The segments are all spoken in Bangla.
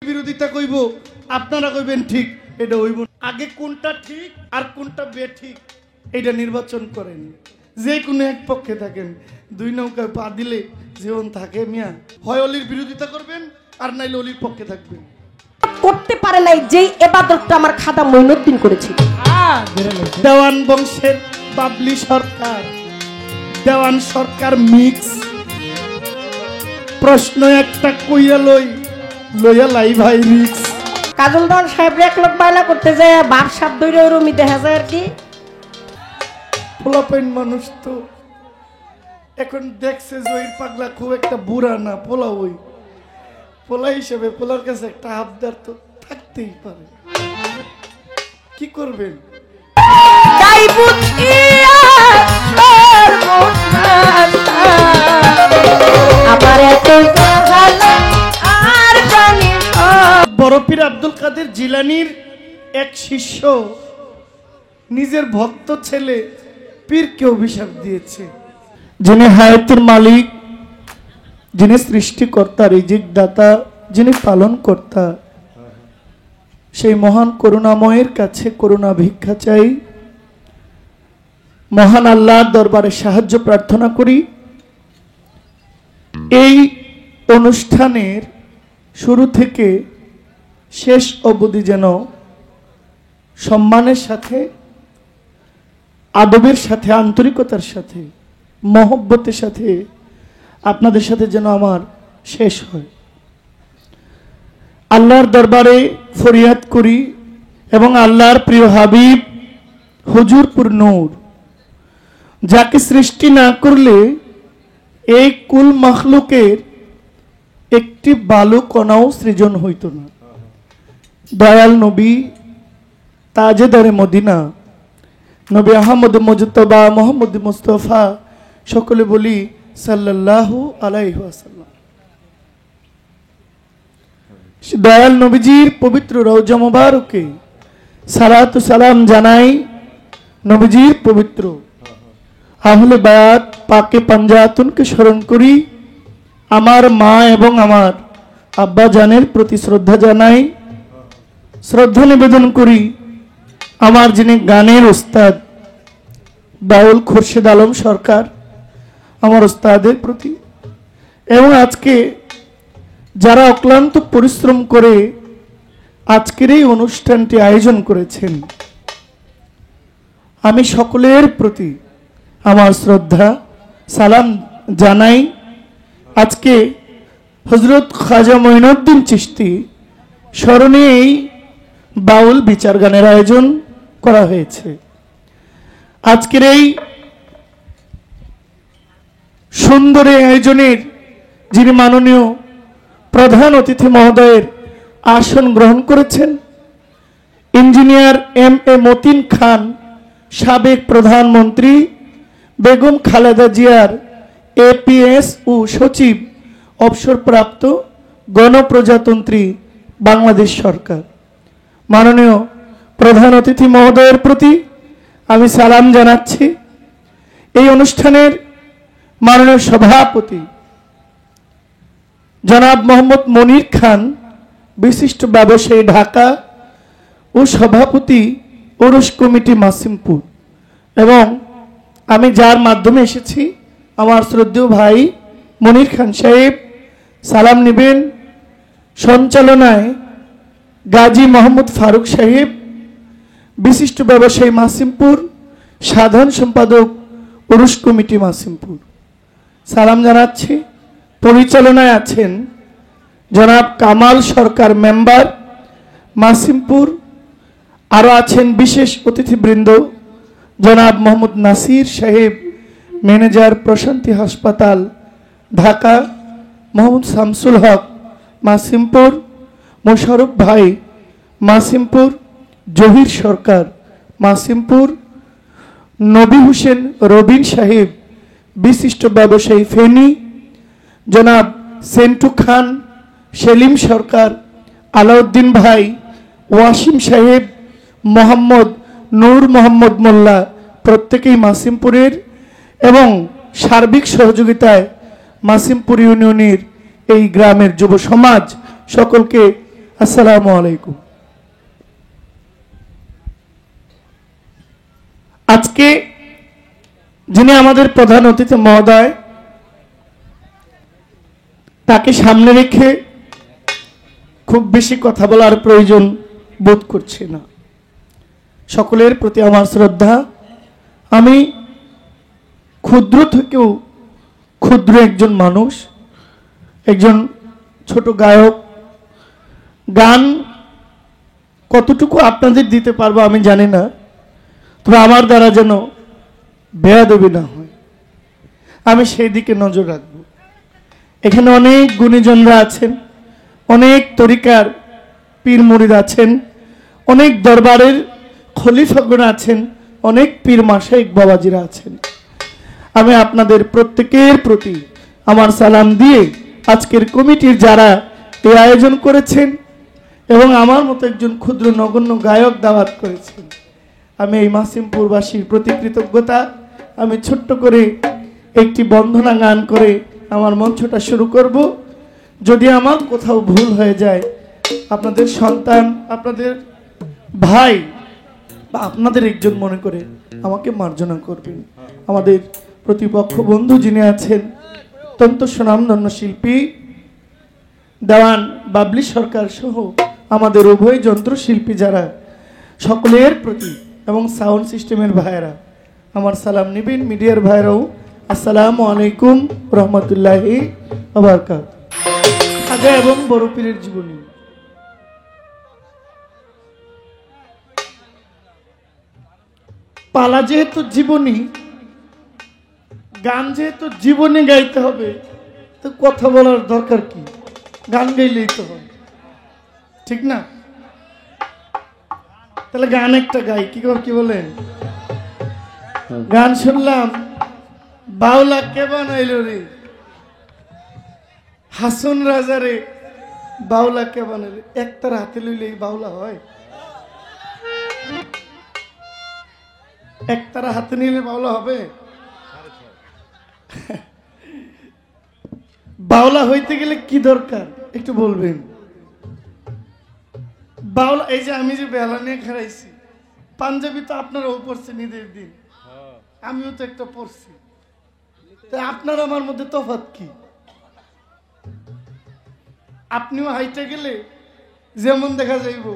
বিরোধিতা কইব, আপনারা কইবেন ঠিক, এটা হইব। আগে কোনটা ঠিক আর কোনটা বেঠিক এটা নির্বাচন করেন। যে কোনো এক পক্ষে থাকেন, দুই নৌকায় পা দিলে জীবন থাকে মিয়া। হয় অলির বিরোধিতা করবেন আর নাইলে অলির পক্ষে থাকবেন। করতে পারে নাই যেই ইবাদতটা আমার খাদা মঈনুদ্দিন করেছিল। দেওয়ান বংশের বাবলি সরকার, দেওয়ান সরকার মিক্স। প্রশ্ন একটা কইয়া লইয়া লাই ভাই রিক্স। কাজল দেওয়ান সাহেব এক লোক বাইলা করতে যায় বাপ সাপ ধরে ওরমি দেখা যায় আর কি। পোলাপাইন মানুষ তো এখন দেখছে জয়ীর পাগলা খুব একটা বুড়া না, পোলা ওই পোলা হিসেবে পোলার কাছে একটা আবদার তো থাকতেই পারে। কি করবেন? বড় পীর আব্দুল কাদের জিলানীর এক শিষ্য নিজের ভক্ত ছেলে পীরকে অভিশাপ দিয়েছে। যিনি হায়াতের মালিক, যিনি সৃষ্টিকর্তা, রিজিক দাতা, যিনি পালন কর্তা, সেই মহান করুণাময়ের কাছে করুণা ভিক্ষা চাই। মহান আল্লাহর দরবারে সাহায্য প্রার্থনা করি। এই অনুষ্ঠানের শুরু থেকে শেষ অবধি যেন সম্মানের সাথে, আদবের সাথে, আন্তরিকতার সাথে, মহব্বতের সাথে আপনাদের সাথে যেন আমার শেষ হয়। আল্লাহর দরবারে ফরিয়াদ করি এবং আল্লাহর প্রিয় হাবিব হুজুরপুর নূর, যাকে সৃষ্টি না করলে এই কুল মখলুকের একটি বালু কণাও সৃজন হইত না, দয়াল নবী তাজেদারে মদিনা নবী আহমদ মুজতবা মোহাম্মদ মুস্তফা, সকলে বলি সাল্লাল্লাহু আলাইহি ওয়াসাল্লাম। দয়াল নবীজির পবিত্র রওজা মুবারকে সালাত ও সালাম জানাই। নবীজির পবিত্র আহলে বায়াত পাকে পাঞ্জাতুনকে স্মরণ করি। আমার মা এবং আমার আব্বা জানের প্রতি শ্রদ্ধা জানাই। শ্রদ্ধা নিবেদন করি আমার যিনি গানের উস্তাদ বাউল খুরশেদ আলম সরকার, আমার উস্তাদের প্রতি, এবং আজকে যারা অক্লান্ত পরিশ্রম করে আজকের এই অনুষ্ঠানটি আয়োজন করেছেন, আমি সকলের প্রতি আমার শ্রদ্ধা সালাম জানাই। আজকে হযরত খাজা মঈনুদ্দিন চিশতি স্মরণে এই বাউল বিচার গানের আয়োজন করা হয়েছে। আজকের এই সুন্দর আয়োজনের যিনি মাননীয় প্রধান অতিথি মহোদয়ের আসন গ্রহণ করেছেন, ইঞ্জিনিয়ার এম এ মতিন খান, সাবেক প্রধানমন্ত্রী বেগম খালেদা জিয়ার এপিএস ও সচিব, অবসরপ্রাপ্ত গণপ্রজাতন্ত্রী বাংলাদেশ সরকার। মাননীয় প্রধান অতিথি মহোদয়ের প্রতি আমি সালাম জানাচ্ছি। এই অনুষ্ঠানের মাননীয় সভাপতি জনাব মোহাম্মদ মনির খান, বিশিষ্ট ব্যবসায়ী ঢাকা, ও সভাপতি ওরস কমিটি মাসিমপুর, এবং আমি যার মাধ্যমে এসেছি আমার শ্রদ্ধেয় ভাই মনির খান সাহেব সালাম নেবেন। সঞ্চালনায় গাজী মোহাম্মদ ফারুক সাহেব, বিশিষ্ট ব্যবসায়ী মাসিমপুর, সাধারণ সম্পাদক ওরস কমিটি মাসিমপুর, সালাম জানাচ্ছি। পরিচালনায় আছেন জনাব কামাল সরকার, মেম্বার মাসিমপুর। আরও আছেন বিশেষ অতিথিবৃন্দ জনাব মোহাম্মদ নাসির সাহেব, ম্যানেজার প্রশান্তি হাসপাতাল ঢাকা, মোহাম্মদ শামসুল হক মাসিমপুর, মোশারফ ভাই মাসিমপুর, জহির সরকার মাসিমপুর, নবী হোসেন রবিন সাহেব, বিশিষ্ট ব্যবসায়ী ফেনী, জনাব সেন্টু খান, সেলিম সরকার, আলাউদ্দিন ভাই, ওয়াসিম সাহেব, মোহাম্মদ নূর মোহাম্মদ মোল্লা, প্রত্যেকেই মাসিমপুরের, এবং সার্বিক সহযোগিতায় মাসিমপুর ইউনিয়নের এই গ্রামের যুব সমাজ সকলকে আসসালামু আলাইকুম। আজকে যিনি আমাদের প্রধান অতিথি মহোদয়, তাকে সামনে রেখে খুব বেশি কথা বলার প্রয়োজন বোধ করছি না। সকলের প্রতি আমার শ্রদ্ধা। আমি ক্ষুদ্র থেকেও ক্ষুদ্র একজন মানুষ, একজন ছোট গায়ক। গান কতটুকু আপনাদের দিতে পারবো আমি জানি না, তবে আমার দ্বারা যেন বেয়াদবি না হয়, আমি সেই দিকে নজর রাখব। এখানে অনেক গুণীজনরা আছেন, অনেক তরিকার পীর মুরিদ আছেন, অনেক দরবারের খলিফাগণ আছেন, অনেক পীর মাশায়েখ বাবাজিরা আছেন। আমি আপনাদের প্রত্যেকের প্রতি আমার সালাম দিয়ে আজকের কমিটির যারা এই আয়োজন করেছেন এবং আমার মতো একজন ক্ষুদ্র নগণ্য গায়ক দাওয়াত করেছেন, আমি এই মাসিমপুরবাসীর প্রতি কৃতজ্ঞতা। আমি ছোট্ট করে একটি বন্দনা গান করে আমার মঞ্চটা শুরু করব। যদি আমার কোথাও ভুল হয়ে যায়, আপনাদের সন্তান, আপনাদের ভাই বা আপনাদের একজন মনে করে আমাকে মার্জনা করবেন। আমাদের প্রতিপক্ষ বন্ধু যিনি আছেন, অত্যন্ত সুনামধন্য শিল্পী দেওয়ান বাবলি সরকার সহ আমাদের উভয় যন্ত্রশিল্পী যারা, সকলের প্রতি এবং সাউন্ড সিস্টেমের ভাইয়েরা আমার সালাম নিবেন। মিডিয়ার ভাইরাও আসসালামু আলাইকুম রহমতুল্লাহি ওয়া বারাকাতুহু। খাজা এবং বড় পীরের জীবনী। পালা যেহেতু জীবনী, গান যেহেতু জীবনে গাইতে হবে, তো কথা বলার দরকার কি? গান গাইলেই তো হয়, ঠিক না? তাহলে গান একটা গাই, কি বলেন? গান শুনলাম, বাউলা কে বানাইল রে, হাসন রাজারে বাউলা কে বানাইল। একটার হাতে লইলে বাউলা হয়? একটার হাতে নিলে বাউলা হবে? বাউলা হইতে গেলে কি দরকার একটু বলবেন? বাউলা, এই যে আমি যে বেলা নিয়ে খারাইছি, পাঞ্জাবি তো আপনারাও পড়ছেন ঈদের দিন, আমিও তো একটা পড়ছি। আপনার আমার মধ্যে তফাৎ কি? আপনিও হাইটে গেলে যেমন দেখা যাইব,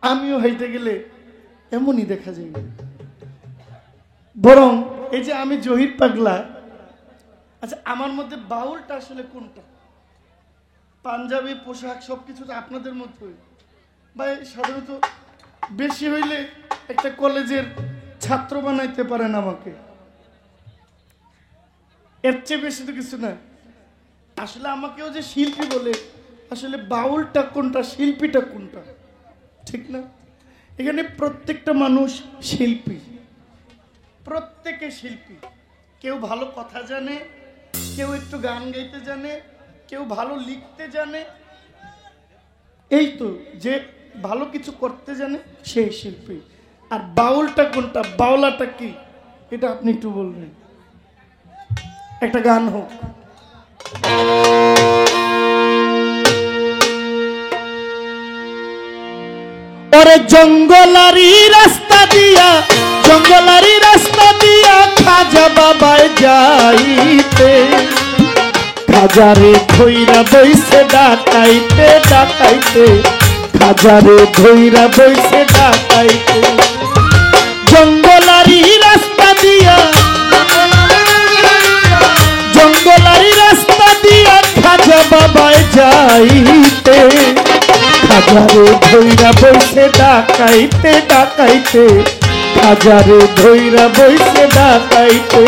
আমিও হাইটে গেলে এমনই দেখা যাইব। বরং এই যে আমি জহির পাগলা, আচ্ছা আমার মধ্যে বাউলটা আসলে কোনটা? পাঞ্জাবি পোশাক সবকিছু আপনাদের মধ্যে ভাই সাধারণত বেশি হইলে একটা কলেজের ছাত্র বানাইতে পারেন আমাকে, এর চেয়ে বেশি তো কিছু না। আসলে আমাকেও যে শিল্পী বলে, আসলে বাউলটা কোনটা, শিল্পীটা কোনটা, ঠিক না? এখানে প্রত্যেকটা মানুষ শিল্পী, প্রত্যেকে শিল্পী। কেউ ভালো কথা জানে, কেউ একটু গান গাইতে জানে, কেউ ভালো লিখতে জানে। এই তো যে ভালো কিছু করতে জানে সেই শিল্পী। আর বাউলটা কোনটা, বাউলাটা কি, এটা আপনি একটু বলবেন। একটা গান হোক। ওরে জঙ্গলারি রাস্তা দিয়া, জঙ্গলারি রাস্তা দিয়া খাজা বাবায় যাইতে, খাজারে ধইরা বইছে ডাকাইতে ডাকাইতে, খাজারে ধইরা বইছে ডাকাইতে। জঙ্গলারি রাস্তা দিয়া, জঙ্গলারি রাস্তা দিয়া খাজা বাবায় যাইতে, খাজারে ধইরা বইছে ডাকাইতে ডাকাইতে, খাজারে ধইরা বইছে ডাকাইতে।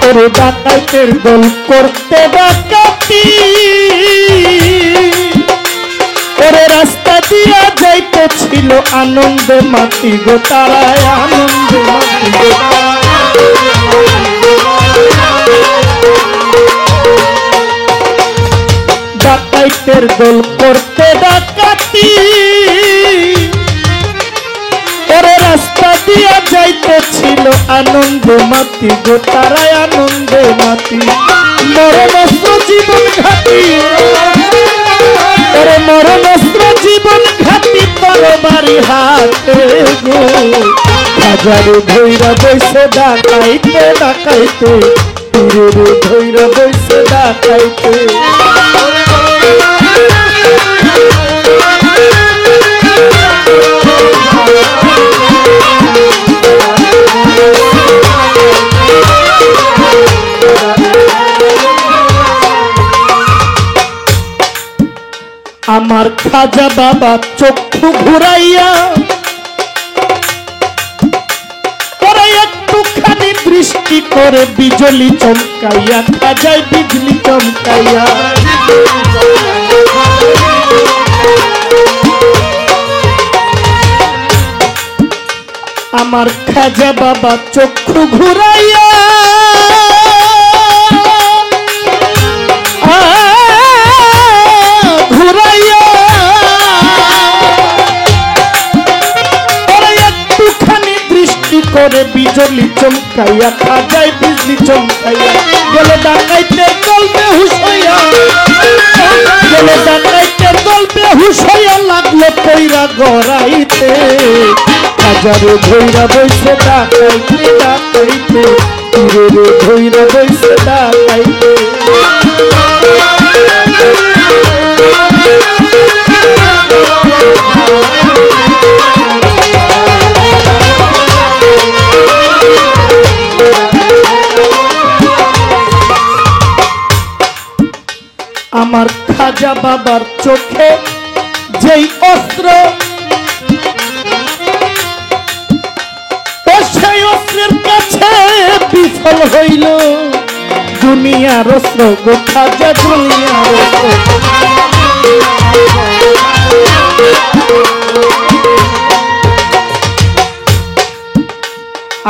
ওরে ডাকাইতের দল করতে ডাকাতি, ওরে রাস্তা দিয়া যাইতে ছিল আনন্দে মাতি গো তারায়, আনন্দে মাতি গো। ডাকাই ডাকাইতের দল করতে ডাকাতি ওরে রাস্তা দিয়া যাইতেছিল আনন্দে মাতি গো তারাই আনন্দে মাতি মরণস্ত্র জীবন ঘাতি ওরে মরণস্ত্র জীবন ঘাতি তরবারি হাতে গো হাজারে ধৈরা বৈশে ডাকাইতে ডাকাইতে তীরে ধৈরা বৈশে ডাকাইতে আমার খাজা বাবা চক্ষু ঘুরাইয়া ওরা একটুখানি দৃষ্টি করে বিজলি চমকাইয়া খাজায় বিজলি চমকাইয়া আমার খাজা বাবা চক্ষু ঘুরাইয়া ঘুরাইয়া ওরা একটুখানি দৃষ্টি করে বিজলি চমকাইয়া খাজায় বিজলি চমকাইয়া গেল ডাকাইতে দল বেহুশ হইয়া গেল ডাকাইতে দল বেহুশ হইয়া লাগলো কইরা গড়াইতে হাজারে ধৈরা বৈশে ডাকাইতে ডাকাইতে তীরে ধৈরা বৈশে ডাকাইতে আমার খাজা বাবার চোখে যেই অস্ত্র সেই অস্ত্রের কাছে বিফল হইল দুনিয়ার অস্ত্র গো খাজা দুনিয়ার অস্ত্র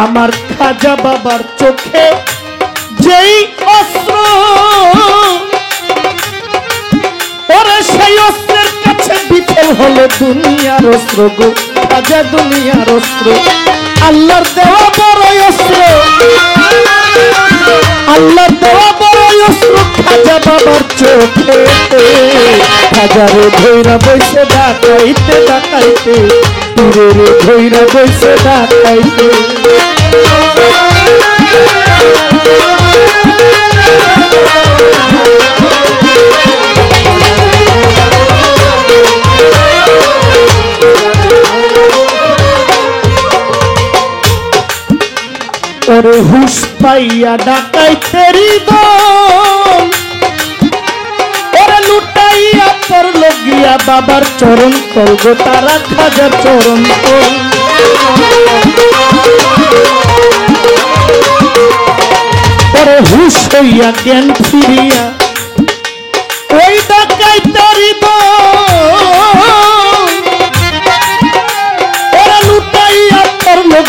আমার খাজা বাবার চোখে যেই অস্ত্র ওরে সেই অস্ত্রের কাছে বিফল হলো দুনিয়ার অস্ত্র গো খাজা দুনিয়ার অস্ত্র আল্লাহর দেওয়া বড় অস্ত্র আল্লাহর দেওয়া বড় অস্ত্র খাজা বাবার চোখে হাজারে ধৈরা বৈশে ডাকাইতে ডাকাইতে তীরে ধৈরা বৈশে ডাকাইতে ওরে হুশ পাইয়া ডাকাইতেরি দল ওরে লুটাইয়া পড়ল গিয়া বাবার চরণ তল গো তারা খাজার চরণ তল ওরে হুশ হইয়া জ্ঞান ফিরিয়া ওই ডাকাইতেরি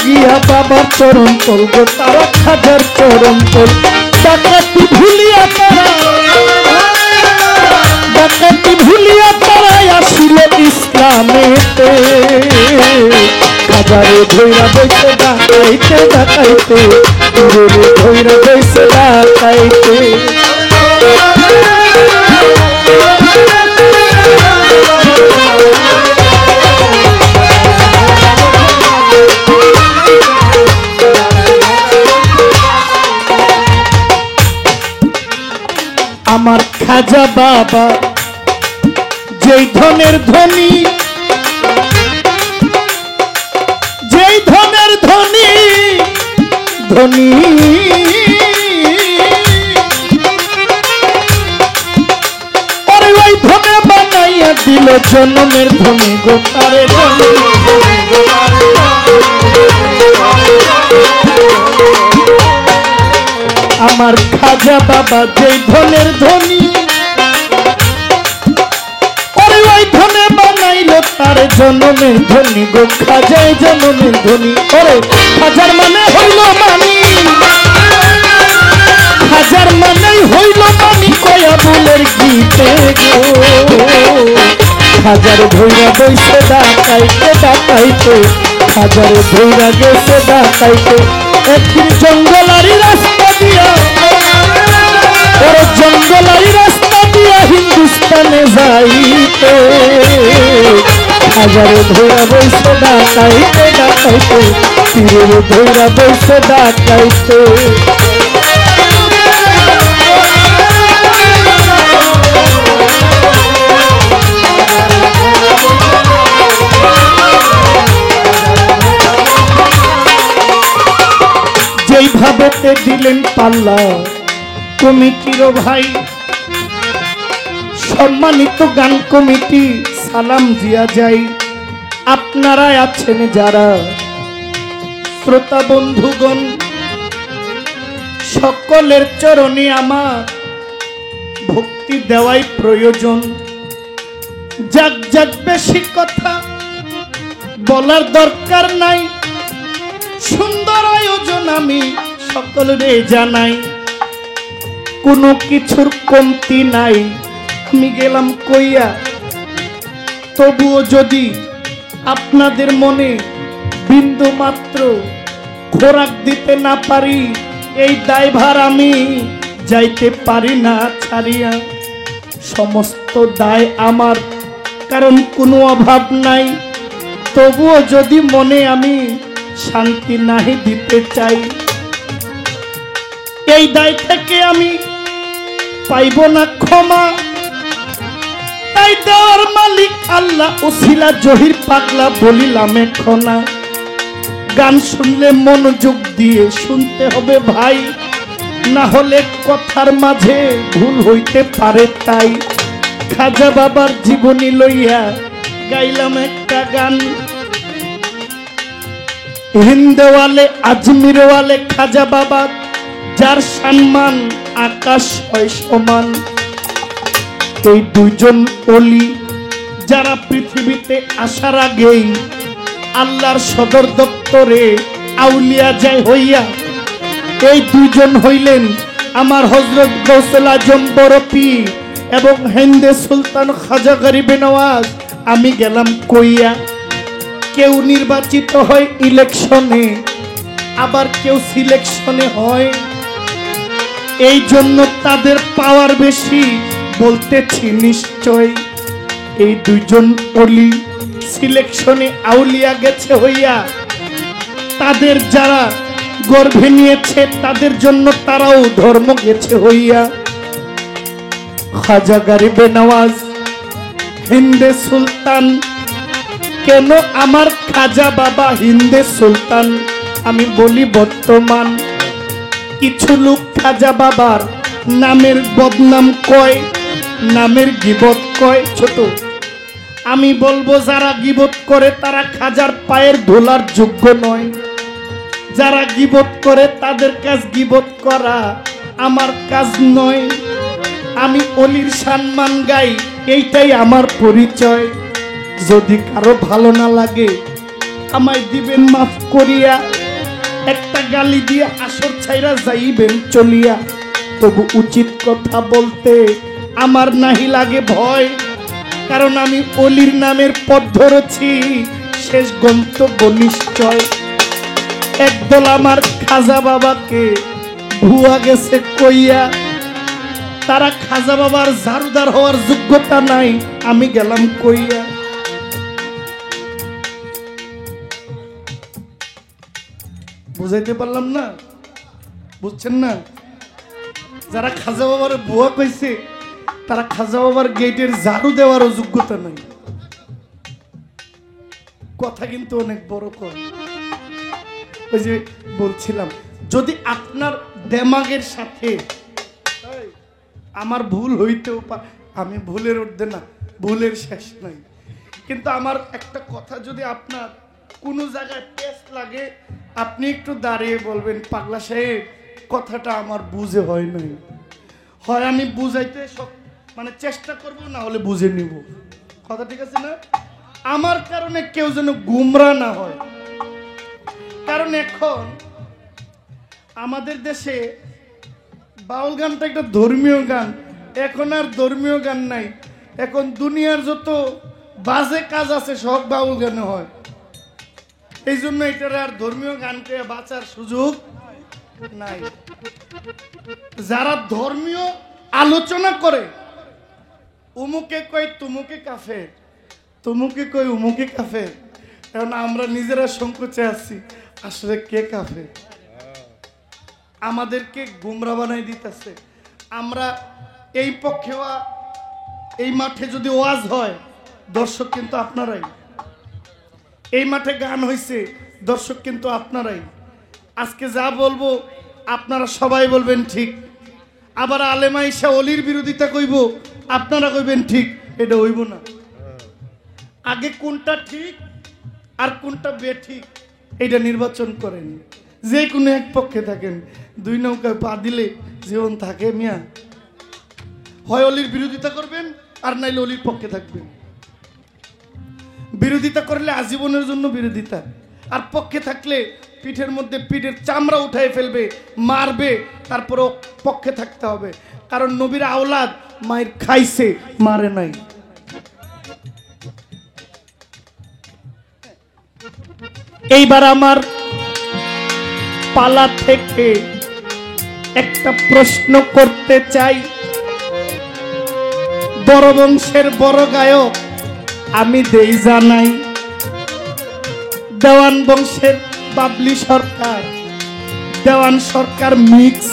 গিয়া বাবার চরণ তল গো তারা খাজার চরণ তল ডাকাতি ভুলিয়া তারা আসিল ইসলামেতে খাজারে ধৈরা বৈশে ডাকাইতে ডাকাইতে ধৈরা বৈশে ডাকাইতে আমার খাজা বাবা যেই ধনের ধনী যেই ধনের ধনী ধনী আরে ওই ধনে বানাইয়া দিল জন্মের ধনী গোতারে ধনী আমার খাজা বাবা যেই ধনের ধনী ওরে ওই ধনে বানাইল তার জন্মের ধনী গো খাজায় জন্মের ধনী ওরে খাজার মানে হইল মানি হাজার মানেই হইল মানি কয়া বুলের গীতে গো হাজার ধৈরা বইছে ডাকাইতে ডাকাইতে হাজার ধৈরা গেছে ডাকাইতে একদিন জঙ্গলারি রাস্তা দিয়া ওর জঙ্গলারি রাস্তা দিয়া হিন্দুস্তানে যাইতে হাজার ধৈরা বইছে ডাকাইতে ডাকাইতে তীরের ধৈরা বইছে ডাকাইতে যেইভাবে দিলেন পাল্লা কমিটির ভাই সম্মানিত গান কমিটি সালাম দিয়া যাই আপনারা আছেন যারা শ্রোতা বন্ধুগণ সকলের চরণে আমার ভক্তি দেওয়াই প্রয়োজন যাক যাক বেশি কথা বলার দরকার নাই সুন্দর আয়োজন আমি সকলরে জানাই কোনো কিছুর কমতি নাই আমি গেলাম কইয়া তবুও যদি আপনাদের মনে বিন্দু মাত্র খোরাক দিতে না পারি এই দায়ভার আমি যাইতে পারি না ছাড়িয়া সমস্ত দায় আমার কারণ কোনো অভাব নাই তবুও যদি মনে আমি শান্তি নাহি দিতে চাই এই দায় থেকে আমি পাইব না ক্ষমা তাই দেওয়ার মালিক আল্লাহ উসিলা জহির পাগলা বলিলাম এখনা গান শুনলে মনোযোগ দিয়ে শুনতে হবে ভাই না হলে কথার মাঝে ভুল হইতে পারে তাই খাজা বাবার জীবনী লইয়া গাইলাম একটা গান হিন্দওয়ালে আজমিরওয়ালে খাজা বাবা যার সম্মান আকাশ হয় সমান এই দুইজন ওলি যারা পৃথিবীতে আসার আগেই আল্লাহর সদর দপ্তরে আউলিয়া যায় হইয়া এই দুইজন হইলেন আমার হযরত গৌসুল আজম বড় পীর এবং হিন্দে সুলতান খাজা গরিবে নওয়াজ আমি গেলাম কইয়া কেউ নির্বাচিত হয় ইলেকশনে আবার কেউ সিলেকশনে হয় এই জন্য তাদের পাওয়ার বেশি বলতেছি নিশ্চয় এই দুইজন ওলি সিলেকশনে আউলিয়া গেছে হইয়া তাদের যারা গর্ভে নিয়েছে তাদের জন্য তারাও ধর্ম গেছে হইয়া খাজা গরিবে নওয়াজ হিন্দে সুলতান কেন আমার খাজা বাবা হিন্দে সুলতান আমি বলি বর্তমান কিছু লোক খাজা বাবার নামের বদনাম কয় নামের গীবত কয় ছোট আমি বলবো যারা গীবত করে তারা খাজার পায়ের ধুলার যোগ্য নয় যারা গীবত করে তাদের কাজ গীবত করা আমার কাজ নয় আমি অলির সম্মান গাই এইটাই আমার পরিচয় যদি কারো ভালো না লাগে আমায় দিবেন মাফ করিয়া একটা গালি দিয়ে আসর ছাইরা যাইবেন চলিয়া তবু উচিত কথা বলতে আমার নাহি লাগে ভয় কারণ আমি অলির নামের পথ ধরেছি শেষ গন্তব্য নিশ্চয় একদল আমার খাজা বাবাকে ভুয়া গেছে কইয়া তারা খাজা বাবার ঝাড়ুদার হওয়ার যোগ্যতা নাই আমি গেলাম কইয়া বুঝাইতে পারলাম না বুঝছেন না যারা খাজা বাবার ভুয়া কইছে তারা খাজা বাবার গেটের ঝাড়ু দেওয়ার যোগ্যতা নাই কথা কিন্তু অনেক বড় কর ওই যে বলছিলাম যদি আপনার দেমাগের সাথে আমার ভুল হইতেও পারে আমি ভুলের ঊর্ধ্বে না ভুলের শেষ নাই কিন্তু আমার একটা কথা যদি আপনার কোনো জায়গায় পেস লাগে আপনি একটু দাঁড়িয়ে বলবেন পাগলা সাহেব কথাটা আমার বুঝে হয় নাই হয় আমি বুঝাইতে মানে চেষ্টা করব না হলে বুঝে নিব কথা ঠিক আছে না আমার কারণে কেউ যেন গুমরা না হয় কারণ এখন আমাদের দেশে বাউল গানটা একটা ধর্মীয় গান। এখন আর ধর্মীয় গান নাই, এখন দুনিয়ার যত বাজে কাজ আছে সব বাউল গানে হয়। এই জন্য এটার আর ধর্মীয় গানকে বাঁচার সুযোগ নাই। যারা ধর্মীয় আলোচনা করে, উমুকে কই তুমুকে কাফের, তুমুকে কই উমুকে কাফের, কারণ আমরা নিজেরা সংকোচে আছি আসলে কে কাফের। আমাদেরকে গুমরা বানাই দিতেছে। আমরা এই পক্ষে, এই মাঠে যদি ওয়াজ হয় দর্শক কিন্তু আপনারাই, এই মাঠে গান হয়েছে দর্শক কিন্তু আপনারাই। আজকে যা বলবো আপনারা সবাই বলবেন ঠিক, আবার আলেমা ইসা অলির বিরোধিতা কইব আপনারা কইবেন ঠিক, এটা হইব না। আগে কোনটা ঠিক আর কোনটা বেঠিক এটা নির্বাচন করেন। যে কোনো এক পক্ষে থাকেন, দুই নৌকায় পা দিলে জীবন থাকে মিয়া। হয় অলির বিরোধিতা করবেন আর নাইলে অলির পক্ষে থাকবেন। বিরোধিতা করলে আজীবনের জন্য বিরোধিতা, আর পক্ষে থাকলে পিঠের মধ্যে পিঠের চামড়া উঠায় ফেলবে, মারবে, তারপরও পক্ষে থাকতে হবে। কারণ নবীর আওলাদ মায়ের খাইছে, মারে নাই। এইবার আমার পালা থেকে একটা প্রশ্ন করতে চাই। বড় বংশের বড় গায়ক আমি দেই জানাই, দেওয়ান বংশের বাবলি সরকার, দেওয়ান সরকার মিক্স।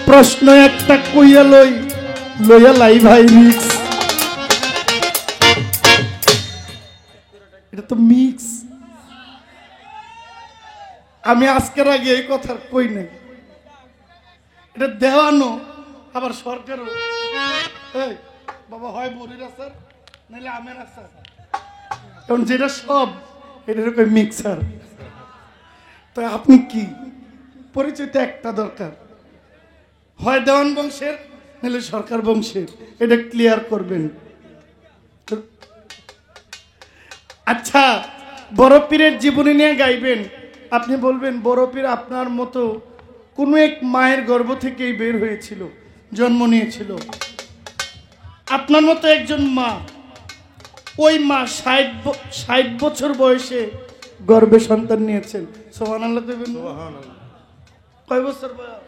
প্রশ্ন একটা কইয়া লইয়া লাই ভাই মিক্স, এটা তো মিক্স। আমি আজকের আগে এই কথা কই নাই, এটা দেওয়ানো আবার সরকারও। বাবা হয় বরির আসার নাহলে আমের আসার, কারণ যেটা সব এটার কই মিক্সার। তো আপনি কি পরিচয়টা একটা দরকার, হয় দেওয়ান বংশের নাহলে সরকার বংশের, এটা ক্লিয়ার করবেন। আচ্ছা, বড় পীরের জীবনী নিয়ে গাইবেন, আপনি বলবেন বড় পীর আপনার মতো কোন এক মায়ের গর্ভ থেকেই বের হয়েছিল, জন্ম নিয়েছিল। আপনার মতো একজন মা, ওই মা 60 বছর বয়সে গর্ভে সন্তান নিয়েছেন। সুবহানাল্লাহ কইবেন। কয় বছর বয়স?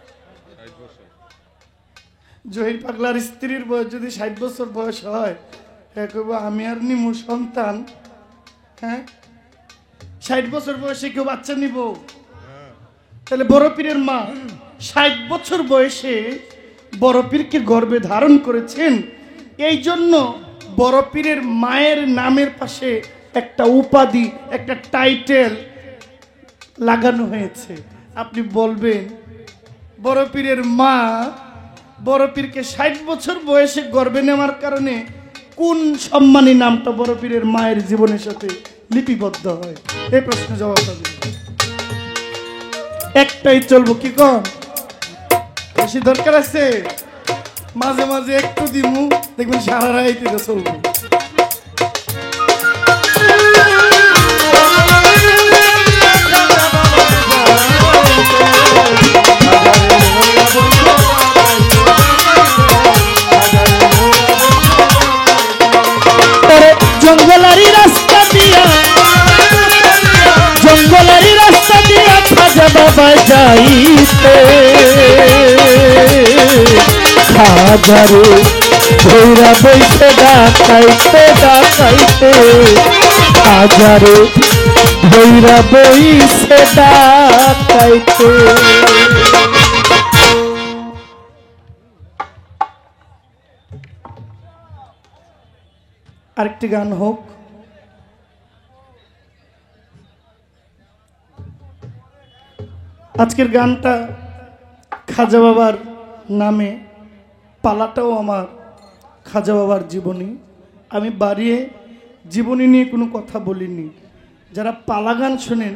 জহির পাগলার স্ত্রীর বয়স যদি 60 বছর বয়স হয়, কইব আমি আর নিমু সন্তান। হ্যাঁ, 60 বছর বয়সে কেউ বাচ্চা নিব? তাহলে বড় পীরের মা 60 বছর বয়সে বড় পীরকে গর্ভে ধারণ করেছেন। এই জন্য বড় পীরের মায়ের নামের পাশে একটা উপাধি, একটা টাইটেল লাগানো হয়েছে। আপনি বলবেন বড় পীরের মা বড় পীরকে 60 বছর বয়সে গর্ভে নেওয়ার কারণে কোন সম্মানী নামটা বড় পীরের মায়ের জীবনের সাথে লিপিবদ্ধ হয়? এই প্রশ্ন জবাব পাবে একটাই, চলবো কি কম? বেশি দরকার আছে, মাঝে মাঝে একটু দিমু, দেখবেন সারা রাইতে চলবো। জঙ্গলারি রাস্তা দিয়া, জঙ্গলারি রাস্তা দিয়া খাজা বাবা যাইতে, খাজারে ভৈরা বইতে ডাকাইতে ডাকাইতে, খাজারে ভৈরা বইতে ডাকাইতে। আরেকটি গান হোক। আজকের গানটা খাজা বাবার নামে, পালাটাও আমার খাজা বাবার জীবনী। আমি বাড়িয়ে জীবনী নিয়ে কোনো কথা বলিনি। যারা পালা গান শোনেন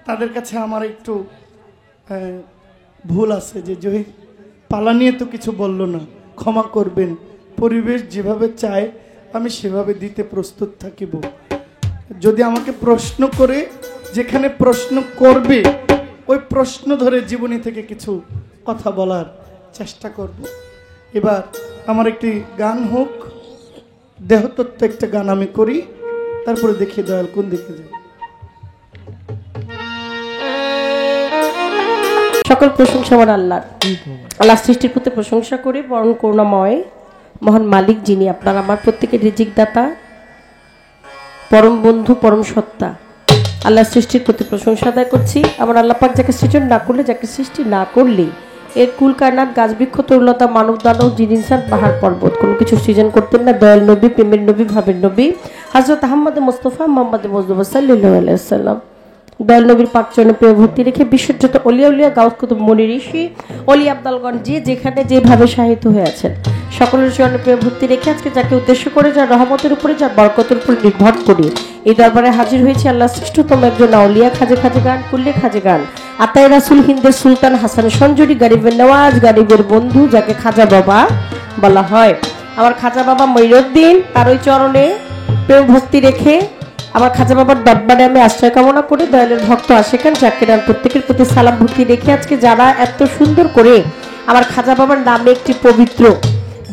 তাদের কাছে আমার একটু ভুল আছে, যে জহির পালা নিয়ে তো কিছু বললো না, ক্ষমা করবেন। পরিবেশ যেভাবে চায় আমি সেভাবে দিতে প্রস্তুত থাকিব। যদি আমাকে প্রশ্ন করে, যেখানে প্রশ্ন করবে ওই প্রশ্ন ধরে জীবনী থেকে কিছু কথা বলার চেষ্টা করব। এবার আমার একটি গান হোক, দেহতত্ত্ব একটা গান আমি করি, তারপরে দেখি দয়াল কোন দিকে যায়। সকল প্রশংসা আমার আল্লাহ। আল্লাহ সৃষ্টির প্রতি প্রশংসা করি, পরম করুণাময় মহান মালিক যিনি আপনার আমার প্রত্যেকের রিজিক দাতা, পরম বন্ধু, পরম সত্তা আল্লাহ সৃষ্টির প্রতি প্রশংসা আদায় করছি। আমার আল্লাহ পাক যাকে সৃজন না করলে, যাকে সৃষ্টি না করলে এর কুল কায়নাত গাছ বৃক্ষ তরুলতা মানব দানব জিন ইনসান পাহাড় পর্বত কোনো কিছু সৃজন করতেন না। দয়াল নবী, প্রেমের নবী, ভাবের নবী হযরত আহমদ মুস্তফা মোহাম্মদ মুজতবা সাল্লাল্লাহু আলাইহি ওয়াসাল্লাম দয়াল নবীর পাক চরণে প্রেম ভক্তি রেখে বিশ্বযত অলিয়া উলিয়া গাউস কুতুব মুনি ঋষি অলি আব্দালগণ যে যেখানে যেভাবে সাহিত্য হয়ে আছেন সকলের চরণে প্রেম ভক্তি রেখে আজকে যাকে উদ্দেশ্য করে, যার রহমতের উপরে, যার বরকতের উপরে নির্ভর করি এই দরবারে হাজির হয়েছে আল্লাহ শ্রেষ্ঠতম একজন আউলিয়া, খাজে খাজে গান কুল্লে খাজে গান আতাই রাসুল হিন্দের সুলতান হাসান সঞ্জুরি, গরিবের নওয়াজ, গরিবের বন্ধু, যাকে খাজা বাবা বলা হয়। আমার খাজা বাবা মঈনুদ্দিন, তার ওই চরণে প্রেম ভক্তি রেখে আমার খাজা বাবার দরবারে আমি আশ্রয় কামনা করি। দয়ালের ভক্ত আশেকান জাকিরান প্রত্যেকের প্রতি সালাম ভক্তি রেখে আজকে যারা এত সুন্দর করে আমার খাজা বাবার নামে একটি পবিত্র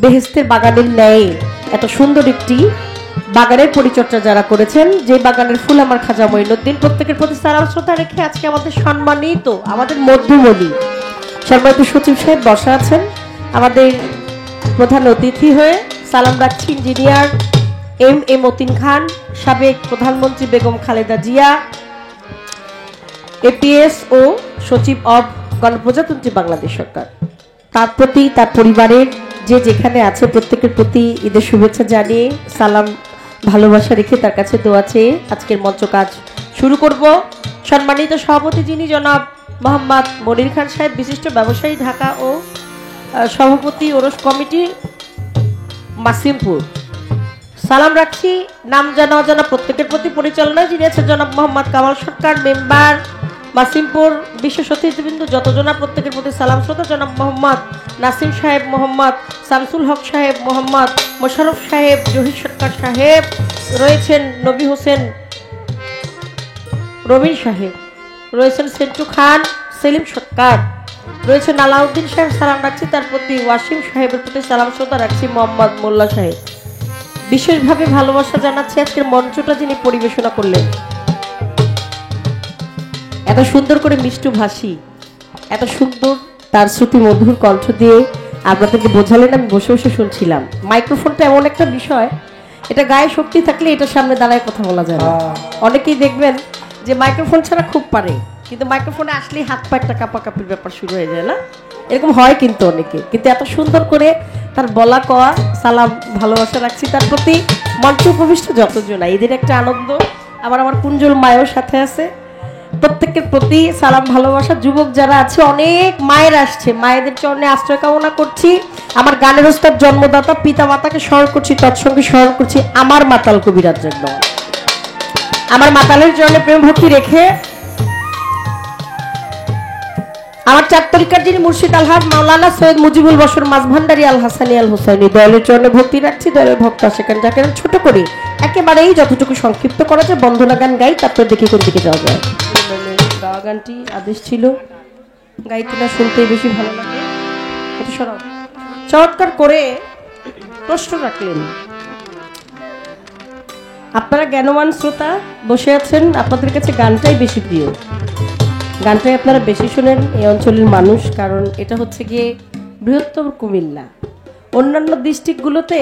বেহেশতের বাগানের ন্যায় এত সুন্দর একটি বাগানের পরিচর্যা যারা করেছেন, যে বাগানের ফুল আমার খাজা মঈনুদ্দিন, প্রত্যেকের প্রতি সালাম শ্রদ্ধা রেখে আজকে আমাদের সম্মানিত, আমাদের মধ্যমণি সম্মানিত সচিব সাহেব বসা আছেন। আমাদের প্রধান অতিথি হয়ে সালাম রাখছি ইঞ্জিনিয়ার এম মতিন খান, সাবেক প্রধানমন্ত্রী বেগম খালেদা জিয়া, এপিএস ও সচিব অব গণপ্রজাতন্ত্রী বাংলাদেশ সরকার, তার প্রতি, তার পরিবারের যে যেখানে আছে প্রত্যেকের প্রতি ঈদের শুভেচ্ছা জানিয়ে সালাম ভালোবাসা রেখে তার কাছে দোয়া চেয়ে আজকের মঞ্চ কাজ শুরু করব। সম্মানিত সভাপতি যিনি জনাব মোহাম্মদ মনির খান সাহেব, বিশিষ্ট ব্যবসায়ী, ঢাকা ও সভাপতি ওরস কমিটি মাসিমপুর। সালাম রাখছি নাম জানা অজানা প্রত্যেকের প্রতি পরিচালনায় যিনি আছেন জনাব মোহাম্মদ কামাল সরকার, মেম্বার মাসিমপুর, বিশেষ অতিথিবৃন্দ যতজনা প্রত্যেকের প্রতি সালাম শ্রদ্ধা। জনাব মোহাম্মদ নাসিম সাহেব, মোহাম্মদ শামসুল হক সাহেব, মোহাম্মদ মোশাররফ সাহেব, জহির সরকার সাহেব রয়েছেন, নবী হোসেন রবিন সাহেব রয়েছেন, সেন্টু খান, সেলিম সরকার রয়েছেন, আলাউদ্দিন সাহেব সালাম রাখছি তার প্রতি, ওয়াসিম সাহেবের প্রতি সালাম শ্রদ্ধা রাখছি, মোহাম্মদ মোল্লা সাহেব। বিশেষভাবে ভালোবাসা জানাচ্ছি আজকের মঞ্চটা যিনি পরিবেশনা করলেন, এত সুন্দর করে মিষ্টু ভাষী, এত সুন্দর তার শ্রুতি মধুর কণ্ঠ দিয়ে আপনাদেরকে বোঝালেন, আমি বসে বসে শুনছিলাম। মাইক্রোফোনটা এমন একটা বিষয়, এটা গায়ে শক্তি থাকলে এটার সামনে দাঁড়ায় কথা বলা যায় না। অনেকেই দেখবেন যে মাইক্রোফোন ছাড়া খুব পারে, কিন্তু মাইক্রোফোনে আসলেই হাত পা একটা কাপাকাপির ব্যাপার শুরু হয়ে যায় না, এরকম হয় কিন্তু অনেকে। কিন্তু এত সুন্দর করে তার বলা কওয়া, সালাম ভালোবাসা রাখছি তার প্রতি। মঞ্চ উপবিষ্ট যতজন, এদের একটা আনন্দ। আবার আমার কুঞ্জল মায়ের সাথে আছে, প্রত্যেকের প্রতি সালাম ভালোবাসা। যুবক যারা আছে, অনেক মায়ের আসছে, মায়েদের চরণে আশ্রয় কামনা করছি। আমার গানের ওস্তাদ জন্মদাতা পিতা মাতাকে স্মরণ করছি, তৎসঙ্গে স্মরণ করছি আমার মাতাল কবিরাজ জন্য, আমার মাতালের চরণে প্রেম ভক্তি রেখে আমার চার তরিকার যিনি মুর্শিদ আলহাজ মাওলানা সৈয়দ মুজিবুল বশর মাঝভান্ডারী আল হাসানি আল হোসাইনি, দয়ালের চরণে ভক্তি রাখছি। দয়ালের ভক্ত সেখানে যাকে ছোট করি একেবারেই যতটুকু সংক্ষিপ্ত করা যায় বন্দনা গান গাই, তারপর দেখি কোন দিকে যাওয়া যায়। গাওয়া গানটি আদেশ ছিল, গাইতে না শুনতেই বেশি ভালো লাগে। চমৎকার করে প্রশ্ন রাখলেন। আপনারা জ্ঞানমান শ্রোতা বসে আছেন, আপনাদের কাছে গানটাই বেশি প্রিয়, গানটাই আপনারা বেশি শোনেন এই অঞ্চলের মানুষ, কারণ এটা হচ্ছে গিয়ে বৃহত্তর কুমিল্লা। অন্যান্য ডিস্ট্রিক্টগুলোতে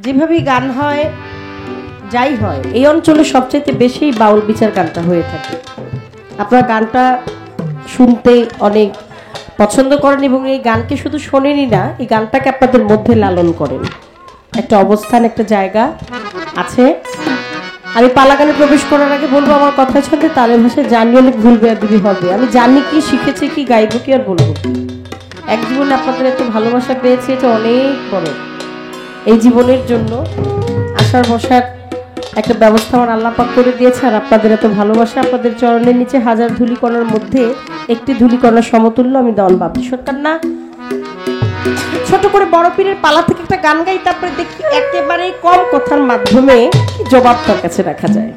যেভাবেই গান হয়, যাই হয়, এই অঞ্চলে সবচেয়ে বেশি বাউল বিচার গানটা হয়ে থাকে। আপনারা গানটা শুনতে অনেক পছন্দ করেন এবং এই গানকে শুধু শোনেনই না, এই গানটাকে আপনাদের মধ্যে লালন করেন। একটা অবস্থান, একটা জায়গা আছে। আমি পালা গানে প্রবেশ করার আগে বলবো, আমার কথা ছন্দে তালে ভাষায় জানি অনেক ভুল বেয়াদবি হবে, আমি জানি কি, শিখেছি কি, গাইবো কি আর বলবো। এক জীবনে আপনাদের এত ভালোবাসা পেয়েছি, এটা অনেক বড়। এই জীবনের জন্য আসার বসার একটা ব্যবস্থা আমার আল্লাহ পাক করে দিয়েছে, আর আপনাদের এত ভালোবাসা, আপনাদের চরণের নিচে হাজার ধূলিকণার মধ্যে একটি ধূলিকণার সমতুল্য আমি দল বাপি সরকার না। ছোট করে বড় পীরের পালা থেকে একটা গান গাই, তারপরে দেখি একেবারে কম কথার মাধ্যমে কি জবাব তার কাছে রাখা যায়।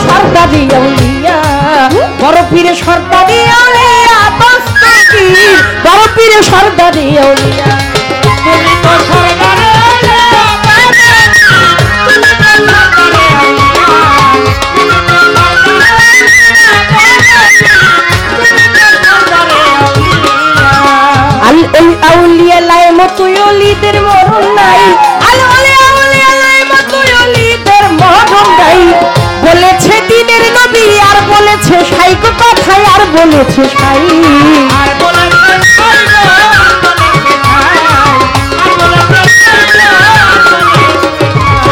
সর্দারি আউলিয়া বড় পীরে সর্দারি আউলিয়া দস্তগীর বড় পীরে সর্দারি আউলিয়া তুমি তো সর্দারি আল ওই আউলিয়া লাই মতুই অলিদের মরণ নাই আল ওই আউলিয়া লাই মতুই অলিদের মরণ নাই বলেছে দিনের নবী আর বলেছে সাইকো কথায় আর বলেছে সাই আর বলেছে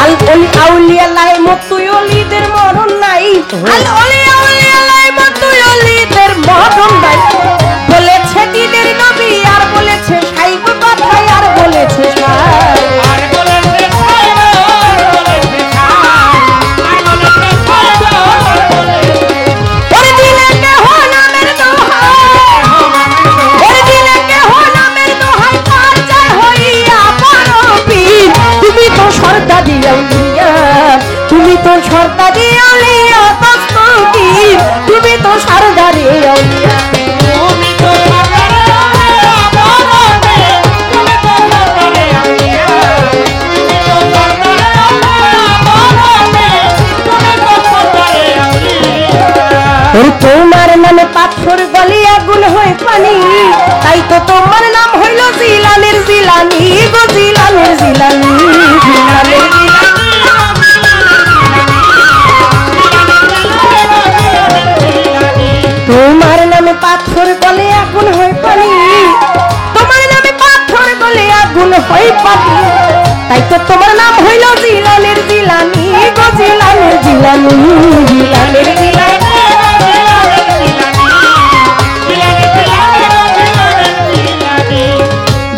আল ওই আউলিয়া লাই মতুই অলিদের মরণ নাই আল ওই আউলিয়া লাই মতুই অলিদের মরণ নাই বলেছে দিনের নবী আর বলেছে সাইকো কথায় আর বলেছে সাই আর বলেছে তুমি তো সর্দারি আউলিয়া দস্তগীর তুমি তো সর্দারি আউলিয়া তুমি তো তোমার নামে পাথর গলি আগুন হয়ে পানি তাই তো তোমার নাম হইল জিলানের জিলানি গো জিলানের জিলানি জিলানের তোমার নামে পাথর গলে আগুন হয়ে পানি তোমার নামে পাথর গলে আগুন হয়ে পানি তাই তো তোমার নাম হইল জিলানের জিলানি গো জিলানের জিলানি জিলানের জিলানি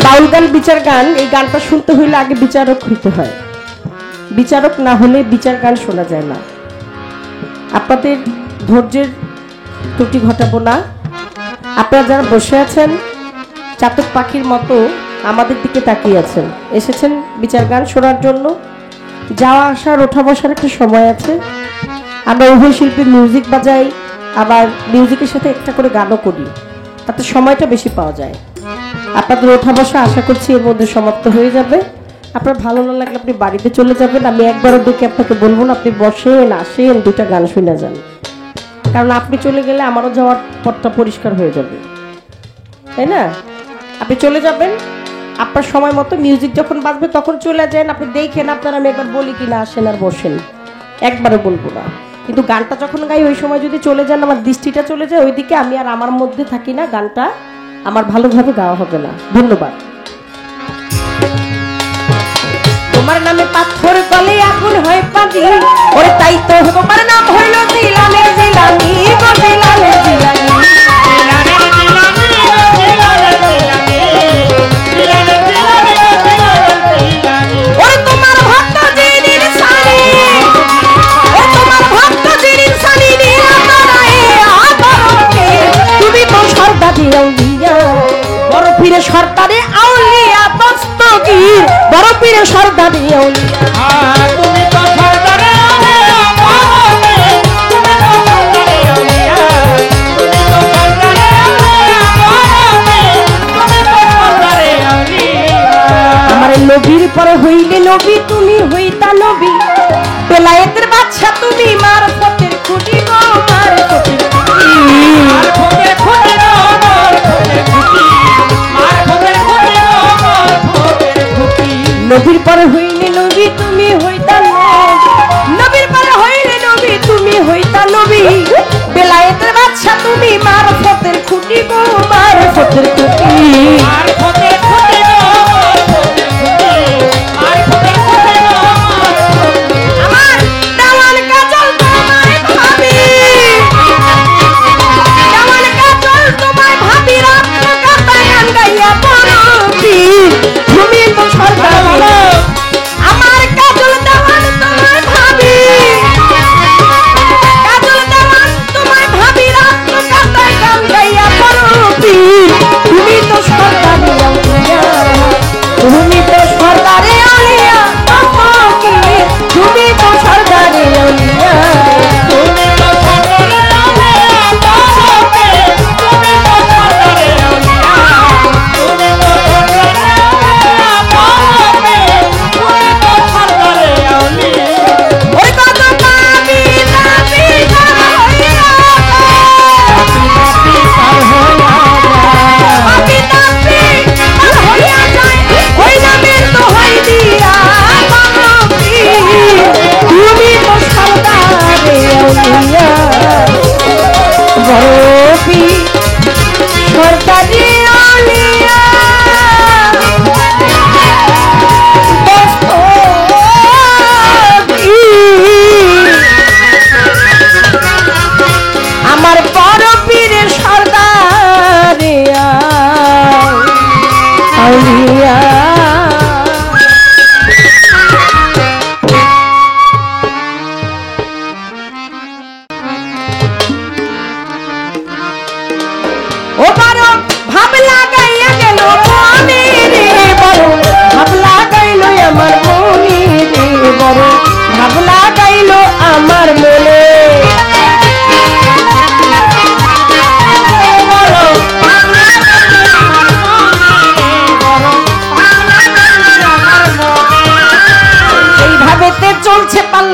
বাউল গান বিচার গান এই গানটা শুনতে হইলে আগে বিচারক হইতে হয় বিচারক না হলে বিচার গান শোনা যায় না আপনাদের ধৈর্যের ত্রুটি ঘটাবো না আপনারা যারা বসে আছেন চাতক পাখির মতো আমাদের দিকে তাকিয়ে আছেন এসেছেন বিচার গান শোনার জন্য যাওয়া আসার ওঠা বসার একটা সময় আছে আমরা উভয় শিল্পী মিউজিক বাজাই আবার মিউজিকের সাথে একটা করে গানও করি তাতে সময়টা বেশি পাওয়া যায় আপনাদের ওঠা বসা আশা করছি এর মধ্যে সমাপ্ত হয়ে যাবে আপনার ভালো না লাগলে আপনি বাড়িতে চলে যাবেন আমি একবারও ডেকে আপনাকে বলবো না আপনি বসেন আসেন দুটা গান শুনে যান কারণ আপনি চলে গেলে আমারও যাওয়ার পথটা পরিষ্কার হয়ে যাবে তাই না আপনি চলে যাবেন আপনার সময় মতো মিউজিক যখন বাজবে তখন চলে যান আপনি দেখেন আপনার আমি একবার বলি কিনা আসেন আর বসেন একবারও বলবো না কিন্তু গানটা যখন গাই ওই সময় যদি চলে যান আমার দৃষ্টিটা চলে যায় ওইদিকে আমি আর আমার মধ্যে থাকি না গানটা আমার ভালোভাবে গাওয়া হবে না ধন্যবাদ তোমার নামে পাথর গলে আগুন হয়ে পানি ওরে তাই তো তোমার নাম হইল জিলানের জিলানি গো জিলানের জিলানি ওরে তোমার ভক্ত জিনির সানি ওরে তোমার ভক্ত জিনির সানি নিরাতরায়ে আদরকে তুমি তো সর্দারি আউলিয়া বড় পীরে সর্দারি আউলিয়া দস্তগীর বড় পীরে সর্দারি আউলিয়া তুমি তো সর্দারি আউলিয়া তুমি তো সর্দারি আউলিয়া তুমি তো সর্দারি আউলিয়া আমার নবীর পরে হইলে নবী তুমি হইতা নবী বেলায়েতের বাদশা তুমি মারফতের খুঁটি গো মারফতের খুঁটি মারফতের খুঁটি গো মারফতের খুঁটি মারফতের খুঁটি গো মারফতের খুঁটি নবীর পরে হইলে নবী তুমি হইতা নবীর পরে হইলে নবী তুমি হইতা নবী বেলায়েতের বাদশা তুমি মারফতের খুঁটি গো মারফতের খুঁটি মারফতের খুঁটি গো মারফতের খুঁটি মারফতের খুঁটি গো আমার দাওয়ান কাজল তোমায় ভাবি দাওয়ান কাজল তোমায় ভাবি রাত কাটায়ান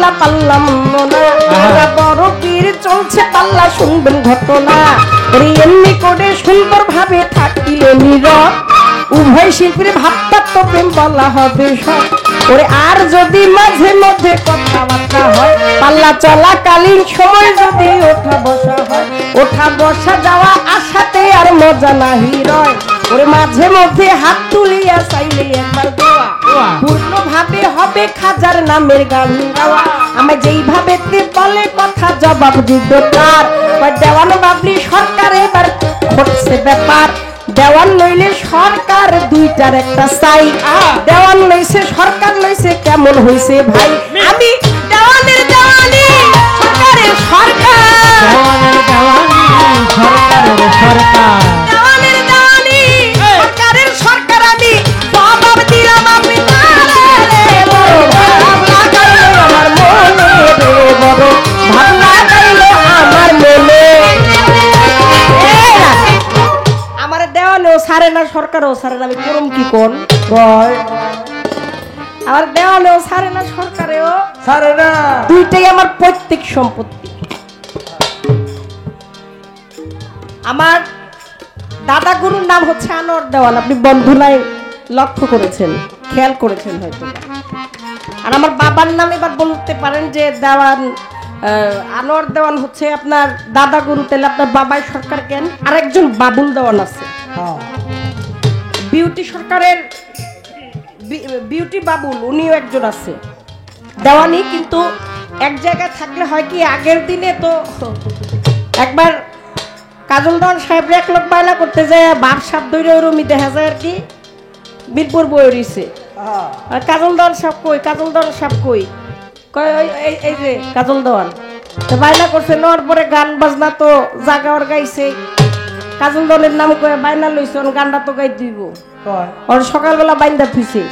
পাল্লা পাল্লাম না বড় পীর চলছে পাল্লা শুনবেন ঘটনা ওরে এমনি করে সুন্দর ভাবে থাকিলে নীরব উভয় শিল্পীর ভাবটা তো প্রেম বলা হবে সব ওরে আর যদি মাঝে মধ্যে কথাবার্তা হয় পাল্লা চলাকালীন সময় যদি ওঠা বসা হয় ওঠা বসা যাওয়া আশাতে আর মজা নাহি রয় ওরে মাঝে মধ্যে হাত তুলিয়া চাইলে একবার দেওয়া পূর্ণ ভাবে হবে খাজার নামের গান গাওয়া আমি যেইভাবে বলে কথা জবাব দিব তার দেওয়ান বাবলি সরকার এবার ঘটছে ব্যাপার দেওয়ান লইলে সরকার দুইটার একটা চাই দেওয়ান লইছে সরকার লইছে কেমন হইছে ভাই আমি দেওয়ানের দেওয়ানি সরকারের সরকার দেওয়ানের দেওয়ানি সরকারের সরকার আমি জবাব দিলাম আপনি আমার মনে বড় ভাবনা গাইল আমার মনে আমার দেওয়ানেও সারে না সরকারও সারে না আমি করম কি কোন আমার দেওয়ানেও সারে না সরকারেও সারে না দুইটাই আমার পৈতৃক সম্পত্তি আমার দাদা গুরুর নাম হচ্ছে আনোয়ার দেওয়ান আপনি বন্ধুলাই লক্ষ্য করেছেন খেয়াল করেছেন হয়তো আর আমার বাবার নাম এবার বলতে পারেন যে দেওয়ান আনোয়ার দেওয়ান হচ্ছে আপনার দাদা গুরু তাহলে আপনার বাবাই সরকার কেন আরেকজন বাবুল দেওয়ান আছে বিউটি সরকারের বিউটি বাবুল উনিও একজন আছে দেওয়ানি কিন্তু এক জায়গায় থাকলে হয় কি আগের দিনে তো একবার কাজল দেওয়ান সাহেব এক লোক বাইলা করতে যায় বাপ সাপ দৈরে ওরমি দেখা যায় আর কি বীরপুর বই রইছে আর কাজল দেওয়ান সাপ কই কাজল দেওয়ান সাপ কই এই যে কাজল দেওয়ান বাইনা করছে নেওয়ার পরে গান বাজনা তো জাগাওয়ার গাইছে কাজল দেওয়ানের নাম কয়ে বাইনা লইছে গানটা তো গাই দিব ওর সকালবেলা বাইন্দা থুইছে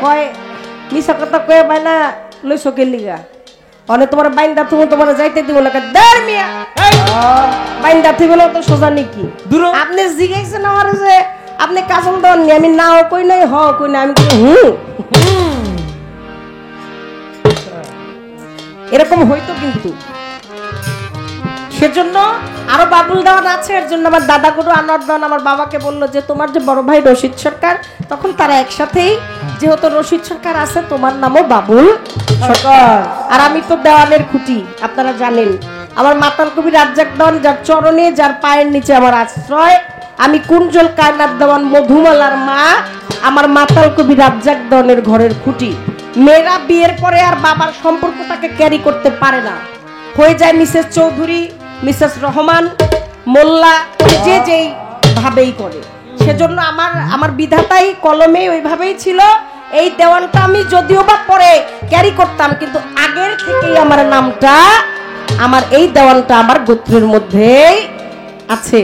কয় মিশা কথা কয়ে বাইনা লইছো কে লিগা অনেক তোমার বাইন্দা তুমি তোমার যাইতে দিব না দেড় মিয়া বাইন্দা থুই বলে তো সোজা নাকি আপনি জিজ্ঞাসা আমার যে আপনি কাজল দেওয়ান নি আমি নাও কই নাই হ কই না আমি এরকম হইতো কিন্তু সেজন্য আরো বাবুল দেওয়ান আছে এর জন্য আমার দাদা গুরু আনোয়ার দেওয়ান আমার বাবাকে বললো যে তোমার যে বড় ভাই রশিদ সরকার তখন তারা একসাথেই যেহেতু রশিদ সরকার আছে তোমার নামও বাবুল সরকার আর আমি তো দেওয়ানের খুঁটি আপনারা জানেন আমার মাতাল কবি রাজ্জাক দেওয়ান যার চরণে যার পায়ের নিচে আমার আশ্রয় আমি কুঞ্জল কায়নাত দেওয়ান মধুমালার মা আমার মাতাল কবি রাজ্জাক দেওয়ানের ঘরের খুঁটি মেয়েরা বিয়ের পরে আর বাবার সম্পর্কটাকে ক্যারি করতে পারে না হয়ে যায় মিসেস চৌধুরী মিসেস রহমান মোল্লা যে যেই ভাবেই করে সেজন্য আমার বিধাতাই কলমে ওইভাবেই ছিল এই দেওয়ানটা আমি যদিও বা পরে ক্যারি করতাম কিন্তু আগের থেকেই আমার নামটা আমার এই দেওয়ানটা আমার গোত্রের মধ্যেই আছে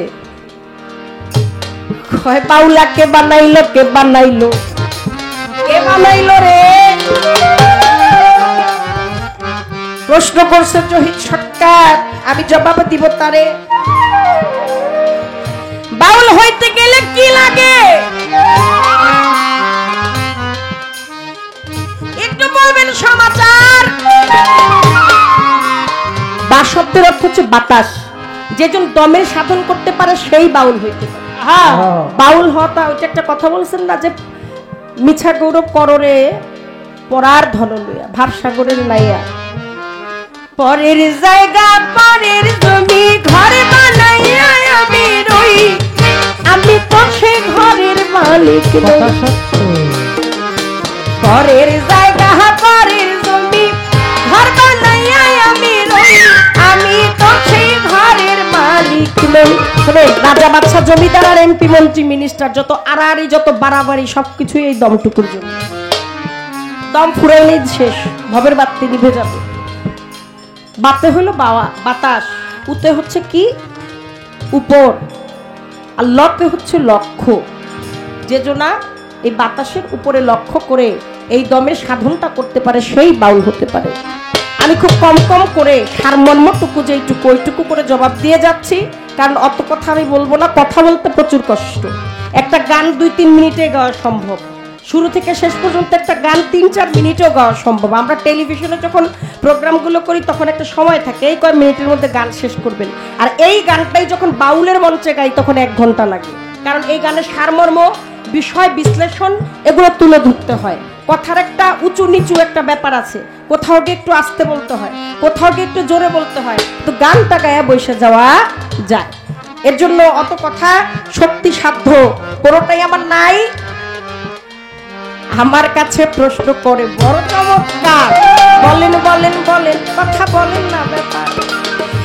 কয় পাউলা কে বানাইলো কে বানাইলো কে বানাইলো রে প্রশ্ন করছে শহীদ সরকার আমি জবাব দিব তারে বাউল হইতে গেলে কি লাগে একটু বলবেন সমাচার বা শব্দের অর্থ হচ্ছে বাতাস যেজন দমের সাধন করতে পারে সেই বাউল হইতে পারে বাউল হতা ওইটা একটা কথা বলছেন না যে মিছা গৌরব কররে পরার ধন লইয়া ভাবসাগরের নাইয়া পরের জায়গা পরের জমি ঘর বানাইয়া আমি রই আমি তো সে ঘরের মালিক নই পরের জায়গা পরের জমি ঘর বানাইয়া আমি রই আমি তো সেই ঘরের মালিক নই শুনে রাজা বাদশা জমিদার আর এমপি মন্ত্রী মিনিস্টার যত আড়াআড়ি যত বাড়াবাড়ি সবকিছুই এই দমটুকুর জন্য দম ফুরাইলেই শেষ ভবের বাতি নিভে যাবে বাতে হলো বাতাস উতে হচ্ছে কি উপর আর লকে হচ্ছে লক্ষ্য যে জনা এই বাতাসের উপরে লক্ষ্য করে এই দমের সাধনটা করতে পারে সেই বাউল হতে পারে আমি খুব কম কম করে সারমর্মটুকু যেইটুকু ওইটুকু করে জবাব দিয়ে যাচ্ছি কারণ অত কথা আমি বলবো না কথা বলতে প্রচুর কষ্ট একটা গান 2-3 মিনিটে গাওয়া সম্ভব শুরু থেকে শেষ পর্যন্ত একটা গান 3-4 মিনিটেও গাওয়া সম্ভব। আমরা টেলিভিশনে যখন প্রোগ্রামগুলো করি তখন একটা সময় থাকে, এই কয় মিনিটের মধ্যে গান শেষ করবেন। আর এই গানটাই যখন বাউলের মঞ্চে গাই তখন 1 ঘন্টা লাগে, কারণ এই গানের সারমর্ম, বিষয় বিশ্লেষণ এগুলো তুলে ধরতে হয়। কথার একটা উঁচু নিচু একটা ব্যাপার আছে, কোথাও গিয়ে একটু আস্তে বলতে হয়, কোথাও গিয়ে একটু জোরে বলতে হয়, তো গানটা গায়ে বসে যাওয়া যায়। এর জন্য অত কথা শক্তি সাধ্য কোনোটাই আমার নাই। আমার কাছে প্রশ্ন করে বড় চমৎকার, বলেন বলেন বলেন কথা বলেন না ব্যাপার।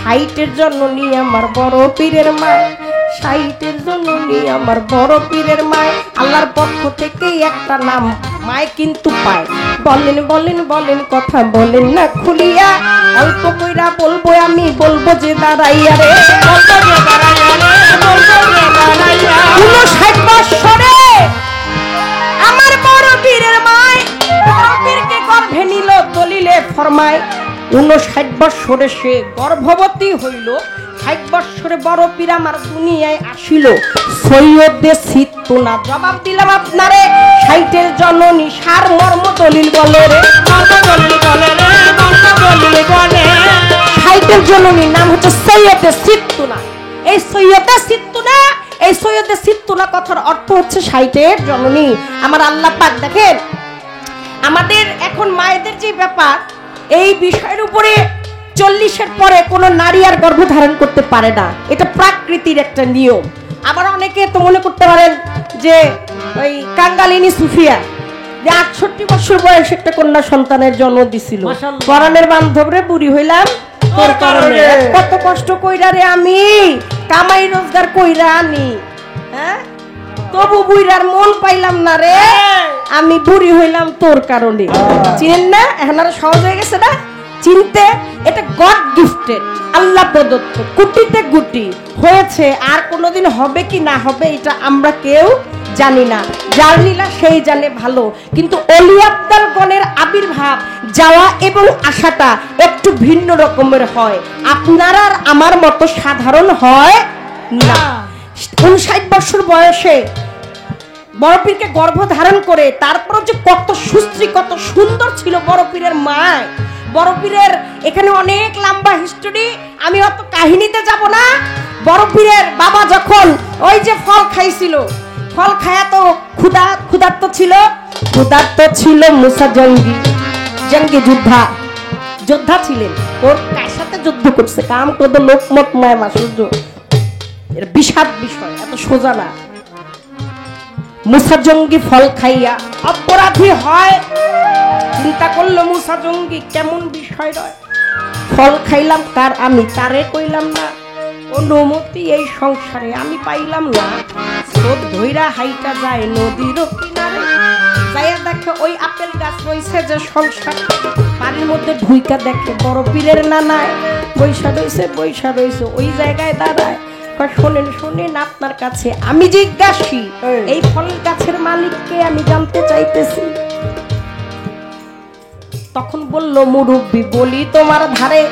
হাইটের জন্য নিয়ে আমার বড় পীরের মায়, সাইটের জন্য নিয়ে আমার বড় পীরের মায়, আল্লাহর পক্ষ থেকে একটা নাম মায় কিন্তু পায়। বলেন বলেন বলেন কথা বলেন না খুলিয়া, অল্প কইরা বলবো আমি, বলবো যে দাঁড়াইয়া রে, বলবো যে দাঁড়াইয়া রে, বলবো যে দাঁড়াইয়া। 59 বৎসরে আমার বড় পীরের মায় বড় পীরকে গর্ভে নিল, দলিলে ফরমায় 59 বৎসরে সে গর্ভবতী হইল। 60 বৎসরে বড় পীর আমার দুনিয়ায় আসিল, সৈয়দে সিত্তুনা জবাব দিলাম আপনারে, 60-এর জননী সার মর্ম দলিল বলে রে, মর্ম দলিল বলে রে, মর্ম দলিল বলে। 60-এর জননীর নাম হচ্ছে সৈয়দে সিত্তুনা। এই সৈয়দে সিত্তুনা, এই সৈয়দে সিত্তুনা কথার অর্থ হচ্ছে 60-এর জননী। আমার আল্লাহ পাক দেখেন, আমাদের এখন মায়েদের যে ব্যাপার, এই বিষয়ের উপরে 40-এর পরে কোনো নারী আর গর্ভধারণ করতে পারে না, এটা প্রাকৃতির একটা নিয়ম। আবার অনেকে তো মনে করতে পারেন যে ওই কাঙ্গালিনী সুফিয়া যে 68 বছর বয়সে একটা কন্যা সন্তানের জন্ম দিছিল, পরাণের বান্ধবরে বুড়ি হইলাম তোর কারণে, কত কষ্ট কইরা রে আমি কামাই রোজগার কইরা আনি, হ্যাঁ তবু বুইরার মন পাইলাম না রে, আমি বুড়ি হইলাম তোর কারণে। চিনেন না? এখন আর সহজ হয়ে গেছে না চিনতে? এটা গড গিফটেড, আল্লাহ প্রদত্ত, কুটিতে গুটি হয়েছে। আর কোনোদিন হবে কি না হবে এটা আমরা কেউ জানি না, যার লীলা সেই জানে ভালো। কিন্তু অলি আব্দাল গণের আবির্ভাব, যাওয়া এবং আসাটা একটু ভিন্ন রকমের হয়, আপনার আর আমার মতো সাধারণ হয় না। 59 বছর বয়সে বড় পীরকে গর্ভ ধারণ করে তারপর যে কত সুশ্রী কত সুন্দর ছিল বড় পীরের মায়। বড় পীরের এখানে অনেক লম্বা হিস্টোরি, আমি অত কাহিনীতে যাব না। বড় পীরের বাবা যখন ওই যে ফল খাইছিল, ফল খায়া তো ক্ষুধার্ত ছিল মুসা জঙ্গি, জঙ্গি যোদ্ধা ছিলেন। ওর কার সাথে যুদ্ধ করছে? কাম ক্রোধ লোকমত মায়া মাসুর্য, এর বিষাদ বিষয়, এত সোজা না। মুসা জঙ্গি ফল খাইয়া অপরাধী হয়, চিন্তা করলো মুসা জঙ্গি কেমন বিষয় নয়, ফল খাইলাম কার আমি তারে কইলাম না, অনুমতি এই সংসারে আমি পাইলাম না। স্রোত ধইরা হাইটা যায় নদীর কিনারে, যাইয়া দেখে ওই আপেল গাছ রইছে যে সংসার, পানির মধ্যে ঢুইকা দেখে বড় পীরের নানায় বৈশা রইছে ওই জায়গায় দাঁড়ায়। শোনেন আপনার কাছে আমি জিজ্ঞাসি, এই ফল গাছের মালিককে আমি জানতে চাইতেছি। তখন বলল মুরব্বি বলি তোমার ধারে,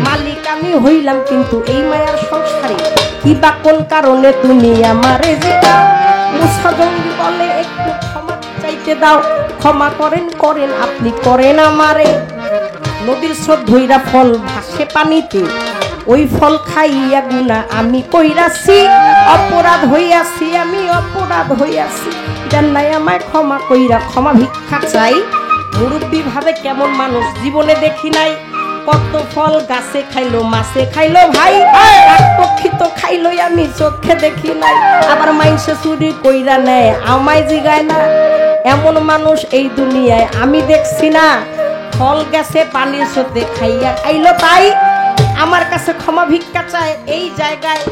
মালিক আমি হইলাম কিন্তু এই মায়ার সংসারে, কি বা কোন কারণে তুমি আমারে যে দাও। মুসা জঙ্গি বলে একটু ক্ষমা চাইতে দাও, ক্ষমা করেন আপনি করেন আমারে। নদীর স্রোত ধইরা ফল ভাসে পানিতে, ওই ফল খাইয়া গুনা আমি কইরাছি, অপরাধ হইয়াছি আমি অপরাধ হইয়াছি, দেন নাই আমায় ক্ষমা কইরা ক্ষমা ভিক্ষা চাই। মুরব্বী ভাবে কেমন মানুষ জীবনে দেখি নাই, কত ফল গাছে খাইলো মাছে খাইলো ভাই, পক্ষী তো খাইলোই আমি চোখে দেখি নাই। আবার মাইনসে চুরি কইরা নেয় আমায় জিগায় না, এমন মানুষ এই দুনিয়ায় আমি দেখছি না। ফল গেছে পানির স্রোতে খাইয়া খাইলো তাই আমার কাছে ক্ষমা ভিক্ষা চায়। এই জায়গায়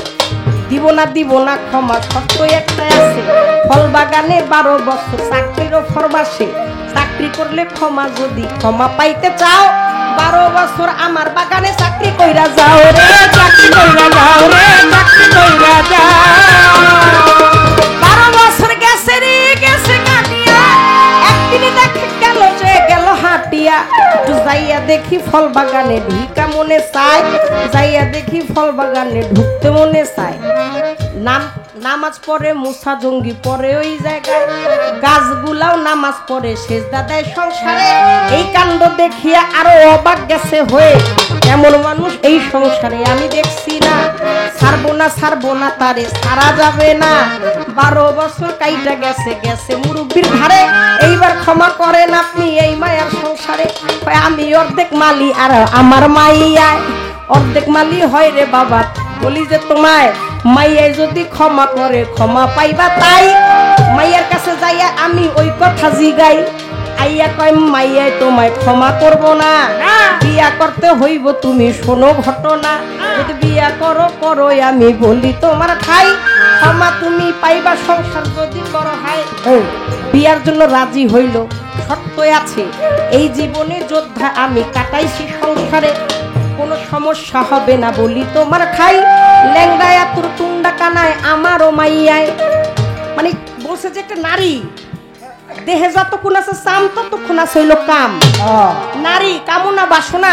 দিব না ক্ষমা, শর্ত একটা আছে, ফল বাগানে 12 বছর চাকরিরও ফরমাসে, চাকরি করলে ক্ষমা যদি ক্ষমা পাইতে চাও, 12 বছর আমার বাগানে চাকরি কইরা যাও রে, চাকরি কইরা যাও রে, চাকরি কইরা যাও। 12 বছর গেছে রে গেছে কাটিয়া, একদিনে দেখে গেল যে গেল হাটিয়া। একটু যাইয়া দেখি ফল বাগানে ঢুকা মনে চায়, যাইয়া দেখি ফল বাগানে ঢুকতে মনে চায়। নামাজ পড়ে মুসা জঙ্গি পড়ে ওই জায়গায়, গাছগুলাও নামাজ পড়ে সেজদা দেয় সংসারে। এই কাণ্ড দেখিয়া আরো অবাক গেছে হয়ে, এমন মানুষ এই সংসারে আমি দেখছি না। ছাড়বো না তারে ছাড়া যাবে না, 12 বছর কাইটা গেছে গেছে মুরব্বির ঘাড়ে, এইবার ক্ষমা করেন আপনি এই মায়ার সংসারে। আমি অর্ধেক মালি আর আমার মাইয়ায় অর্ধেক মালি হয় রে বাবা, বলি যে তোমায় মাইয়ায় যদি ক্ষমা করে ক্ষমা পাইবা তাই। মাইয়ার কাছে যাইয়া আমি ওই কথা জিগাই, আইয়া কয় মাইয়ায় তোমায় ক্ষমা করব না, বিয়া করতে হইব তুমি শোনো ঘটনা, যদি বিয়া করো করো আমি বলি তোমার ঠাই, ক্ষমা তুমি পাইবা সংসার যদি করো হাই। বিয়ার জন্য রাজি হইল, শর্ত আছে এই জীবনে যোদ্ধা আমি কাটাইছি সংসারে, কোনো সমস্যা হবে না বলি তোমার খাই। ল্যাংড়ায় তোর টুন্ডা কানায় আমারও মাইয়ায়, মানে বলছে যে একটা নারী দেহে যতক্ষণ আছে চাম ততক্ষণ আছে হইল কাম। নারী কামনা বাসনা,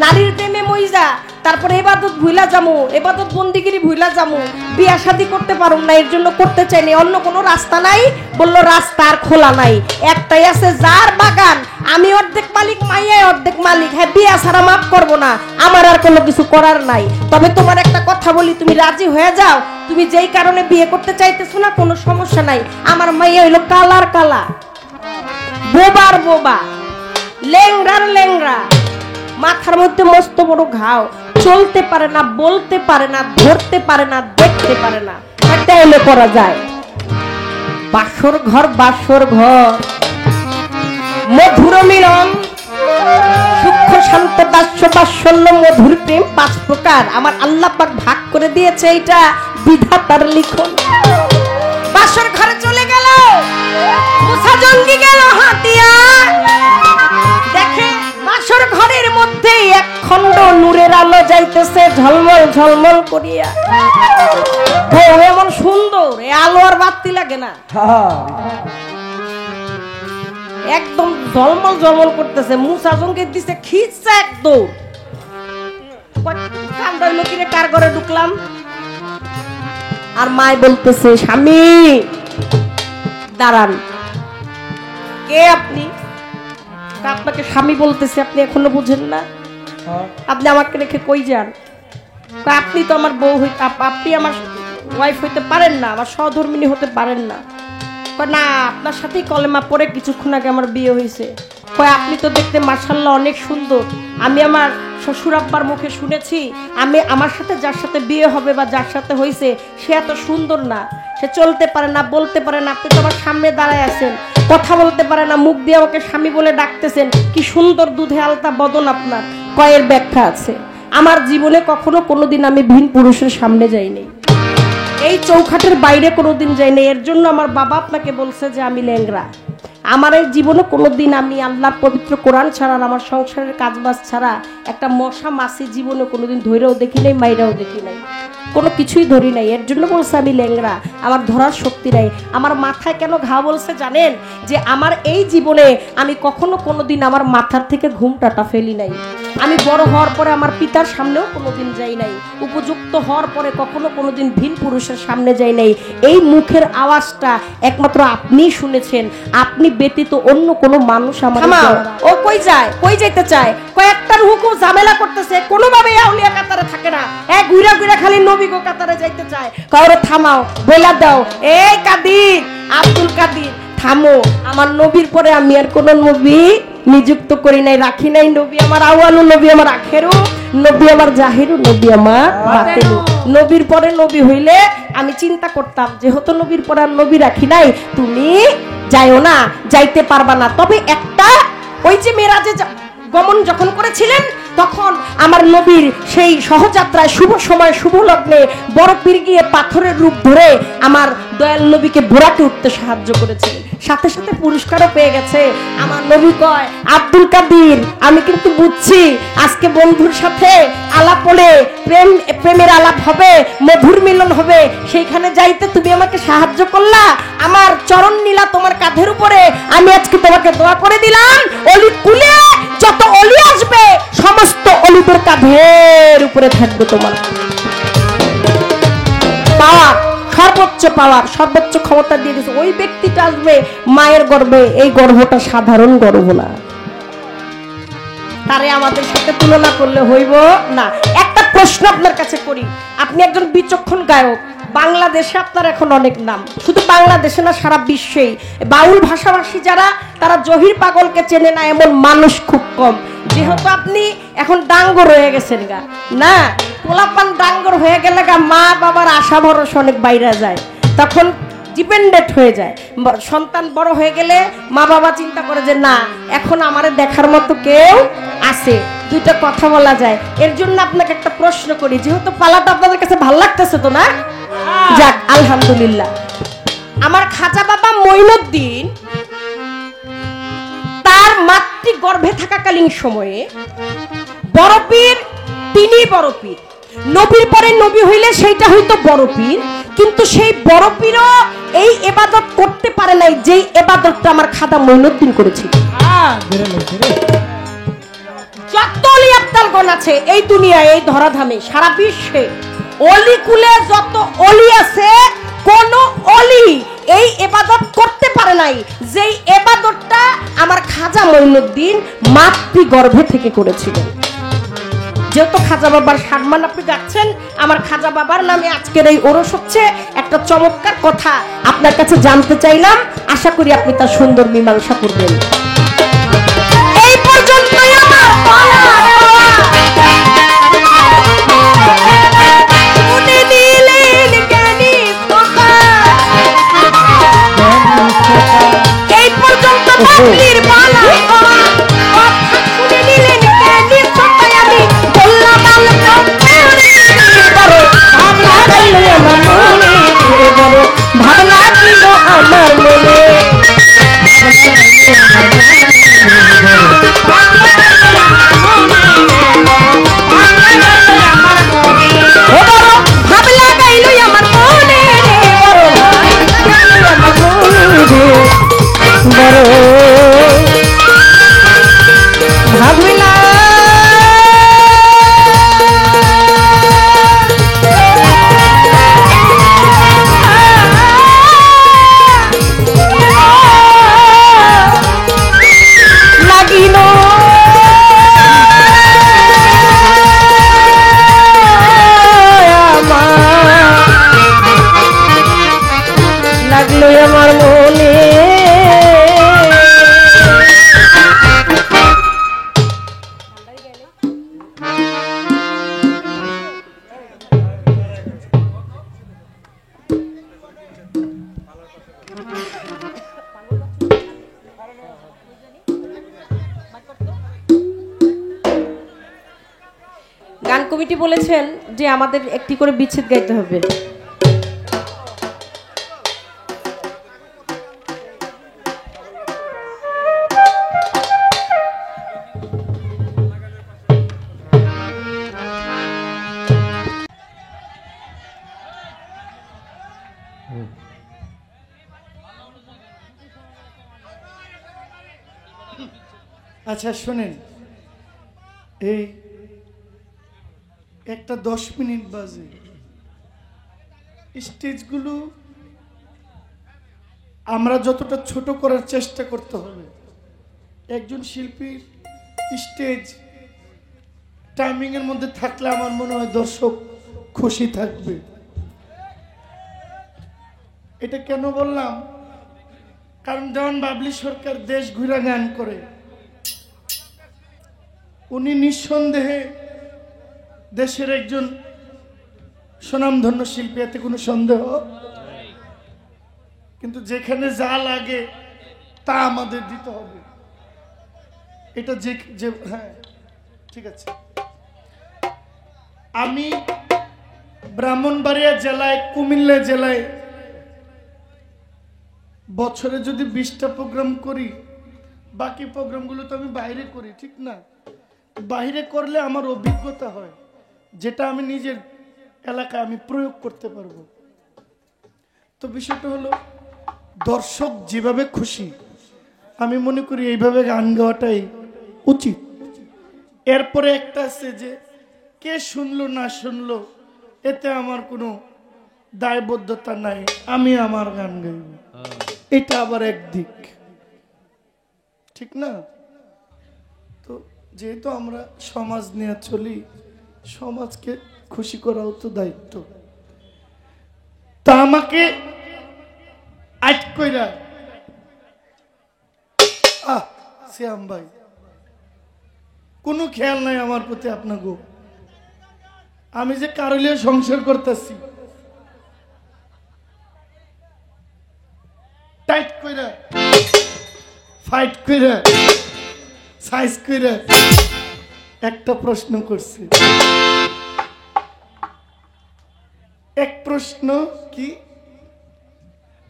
নারীর প্রেমে মইজা, তারপরে এবাদত ভুইলা যামু, এবাদত বন্দিগিরি ভুইলা যামু, বিয়া শাদী করতে পারুম না, এর জন্য করতে চাইনি। অন্য কোনো রাস্তা নাই, বললো রাস্তা আর খোলা নাই, একটাই আছে যার বাগান। আমি অর্ধেক মালিক, মাইয়ায় অর্ধেক মালিক, হ্যাঁ বিয়া ছাড়া মাফ করবো না, আমার আর কোনো কিছু করার নাই। তবে তোমার একটা কথা বলি, তুমি রাজি হয়ে যাও, তুমি যেই কারণে বিয়ে করতে চাইতেছো না কোনো সমস্যা নাই। আমার মাইয়া হইলো কালার কালা, বোবার বোবা, লেংরার লেংরা, মাথার মধ্যে মস্ত বড় ঘাও, চলতে পারে না, বলতে পারে না, ধরতে পারে না, দেখতে পারে না, একটা এলে করা যায়। বাসর ঘর মধুর মিলন, সূক্ষ্ম শান্ত দাস্য বাৎসল্য মধুর প্রেম 5 প্রকার আমার আল্লাহ পাক ভাগ করে দিয়েছে, এটা বিধাতার লিখন। বাসর ঘরে চলে গেল, মুসা জঙ্গি গেল হাতিয়া, দেখে বাসর ঘরের মধ্যে এক খণ্ড নূরের আলো যাইতেছে ঝলমল ঝলমল করিয়া। বউ এমন সুন্দর, এ আলো আর বাতি লাগে না, একদম ঝলমল ঝলমল করতেছে। মুসা জঙ্গি দিছে খিচছে একদম, কাণ্ড হইল কিরে কার ঘরে ঢুকলাম। আর মায় বলতেছে স্বামী দাঁড়ান, কে আপনি? আপনাকে স্বামী বলতেছে, আপনি এখনো বুঝেন না? আপনি আমাকে রেখে কই যান? আপনি তো আমার বউ হইতে, আপনি আমার ওয়াইফ হইতে পারেন না, আমার সহধর্মিনী হতে পারেন না। না, আপনার সাথেই কলেমা পড়ে কিছুক্ষণ আগে আমার বিয়ে হয়েছে। কয় আপনি তো দেখতে মাশাআল্লাহ অনেক সুন্দর, আমি আমার শ্বশুর আব্বার মুখে শুনেছি আমি আমার সাথে যার সাথে বিয়ে হবে বা যার সাথে হয়েছে সে এত সুন্দর না, সে চলতে পারে না, বলতে পারে না। আপনি তো আমার সামনে দাঁড়ায় আছেন, কথা বলতে পারে না, মুখ দিয়ে আমাকে স্বামী বলে ডাকতেছেন, কি সুন্দর দুধে আলতা বদন আপনার। কয়ের ব্যাখ্যা আছে, আমার জীবনে কখনো কোনোদিন আমি ভিন পুরুষের সামনে যাইনি, এই চৌখাটের বাইরে কোনোদিন যাইনি। এর জন্য আমার বাবা আপনাকে বলছে যে আমি ল্যাংড়া। আমার এই জীবনে কোনোদিন আমি আল্লাহর পবিত্র কোরআন ছাড়া, আমার সংসারের কাজবাজ ছাড়া একটা মশা মাছি জীবনে কোনোদিন ধরেও দেখি নাই, মাইরাও দেখি নাই, কোনো কিছুই ধরি নাই। এর জন্য বলছে আমি ল্যাংড়া, আমার ধরার শক্তি নাই। আমার মাথায় কেন ঘা বলছে জানেন? যে আমার এই জীবনে আমি কখনো কোনোদিন আমার মাথার থেকে ঘুমটাটা ফেলি নাই। আমি বড় হওয়ার পরে আমার পিতার সামনেও কোনোদিন যাই নাই, উপযুক্ত হওয়ার পরে কখনো কোনোদিন ভিন পুরুষের সামনে যাই নাই। এই মুখের আওয়াজটা একমাত্র আপনিই শুনেছেন, আপনি ব্যতীত অন্য কোনো মানুষ আমার। ও কই যায়, কই যাইতে চায়, কয়েকটার হুকুম ঝামেলা করতেছে, কোনোভাবে আউলিয়া কাতারে থাকে না, এক ঘুরা ঘুরা খালি নবী গো কাতারে যাইতে চায়। কাউরে থামাও, বইলা দাও, এই কাদির, আব্দুল কাদির থামো, আমার নবীর পরে আমি আর কোন নবী নিযুক্ত করি নাই, রাখি নাই। নবী আমার আউয়ালু, নবী আমার আখেরু, নবী আমার জাহিরু, নবী আমার বাতিনু। নবীর পরে নবী হইলে আমি চিন্তা করতাম, যেহেতু নবীর পরে আর নবী রাখি নাই, তুমি যাইও না, যাইতে পারবা না। তবে একটা, ওই যে মেরাজে গমন যখন করেছিলেন তখন আমার নবীর সেই সহযাত্রায় শুভ সময় শুভ লগ্নে বড় পীর গিয়ে পাথরের রূপ ধরে আমার দয়াল নবীকে বোরাকে উঠতে সাহায্য করেছে, সাথে সাথে পুরস্কারও পেয়ে গেছে। আমার নবী কয়, আব্দুল কাদির আমি কিন্তু বুঝছি আজকে বন্ধুর সাথে আলাপ হলে প্রেমের আলাপ হবে, মধুর মিলন হবে, সেইখানে যাইতে তুমি আমাকে সাহায্য করলা, আমার চরণ নীলা তোমার কাঁধের উপরে, আমি আজকে তোমাকে দোয়া করে দিলাম, অলি কুলে যত অলি আসবে সমস্ত অলিদের কাঁধের উপরে থাকবে তোমার পাওয়া সর্বোচ্চ পাওয়ার, সর্বোচ্চ ক্ষমতা দিয়ে দিয়েছে, ওই ব্যক্তিটা আসবে মায়ের গর্ভে। এই গর্ভটা সাধারণ গর্ভ না, তারে আমাদের সাথে তুলনা করলে হইব না। একটা প্রশ্ন আপনার কাছে করি, আপনি একজন বিচক্ষণ গায়ক, বাংলাদেশে আপনার এখন অনেক নাম, শুধু বাংলাদেশে না সারা বিশ্বেই। বাউল ভাষাভাষী যারা, তারা জহির পাগলকে চেনে না এমন মানুষ খুব কম। যেহেতু আপনি এখন ডাঙ্গর হয়ে গেছেন গা, না পোলাপান ডাঙ্গর হয়ে গেলে গা মা বাবার আশা ভরসা অনেক বাইরে যায়, তখন ডিপেন্ডেন্ট হয়ে যায়। সন্তান বড় হয়ে গেলে মা বাবা চিন্তা করে যে না, এখন আমারে দেখার মতো কেউ আছে, দুইটা কথা বলা যায়। এর জন্য আপনাকে একটা প্রশ্ন করি, যেহেতু পালাটা আপনাদের কাছে ভালো লাগতেছে তো না, যাক আলহামদুলিল্লাহ। আমার খাজা বাবা মঈনুদ্দিন তার মাতৃ গর্ভে থাকাকালীন সময়ে বড় পীর, তিনি বড় পীর, নবীর পরে নবী হইলে সেইটা হইতো বড় পীর, কিন্তু সেই বড় পীরও এই ইবাদত করতে পারে নাই যেই ইবাদতটা আমার খাজা মঈনুদ্দিন করেছিল। যত অলি আব্দালগণ আছে এই দুনিয়ায়, এই ধরাধামে, সারা বিশ্বে অলিকুলে যত অলি আছে, কোন অলি এই ইবাদত করতে পারে নাই যেই ইবাদতটা আমার খাজা মঈনুদ্দিন মাতৃ গর্ভে থেকে করেছিলেন। যেহেতু খাজা বাবার সম্মান আপনি গাচ্ছেন, আমার খাজা বাবার নামে আজকের এই ওরস হচ্ছে, একটা চমৎকার কথা আপনার কাছে জানতে চাইলাম, আশা করি আপনি তার সুন্দর মীমাংসা করবেন। এই পর্যন্তই আমার বলা। এই পর্যন্ত বাবলির বালা কথা শুনে নিলেন কেনি সবাই, আমি বললাম ভাবনা ছিল আমার মনে। ভাবলা গাইল আমার মনে, ভাবলা লাগিল লাগলো আমার মনে। গান কমিটি বলেছেন যে আমাদের একটি করে বিচ্ছেদ গাইতে হবে। আচ্ছা শোনেন, এই একটা 10 মিনিট বাজে, স্টেজগুলো আমরা যতটা ছোট করার চেষ্টা করতে হবে। একজন শিল্পীর স্টেজ টাইমিং এর মধ্যে থাকলে আমার মনে হয় দর্শক খুশি থাকবে। এটা কেন বললাম, কারণ দেওয়ান বাবলি সরকার দেশ ঘুরে গান করে, উনি নিঃসন্দেহে দেশের একজন সুনামধন্য শিল্পী, এতে কোনো সন্দেহ, কিন্তু যেখানে যা লাগে তা আমাদের দিতে হবে। এটা যে হ্যাঁ ঠিক আছে। আমি ব্রাহ্মণবাড়িয়া জেলায়, কুমিল্লা জেলায় বছরে যদি 20টা প্রোগ্রাম করি, বাকি প্রোগ্রামগুলো তো আমি বাইরে করি, ঠিক না? বাইরে করলে আমার অভিজ্ঞতা হয়, যেটা আমি নিজের এলাকায় আমি প্রয়োগ করতে পারবো। তো বিষয়টা হলো, দর্শক যেভাবে খুশি, আমি মনে করি এইভাবে গান গাওয়াটাই উচিত। এরপরে একটা আছে যে কে শুনলো না শুনলো, এতে আমার কোনো দায়বদ্ধতা নাই, আমি আমার গান গাইব, এটা আবার একদিক, ঠিক না? তো যেহেতু আমরা সমাজ নিয়ে চলি, সমাজকে খুশি করাও তো দায়িত্ব। তা আমাকে আট কইরা শ্যাম ভাই, কোনো খেয়াল নাই আমার প্রতি আপনাকে। আমি যে কারলে সংসার করতেছি, টাইট কইরা ফাইট কইরা সাইজ কইরা একটা প্রশ্ন করছি। এক প্রশ্ন কি,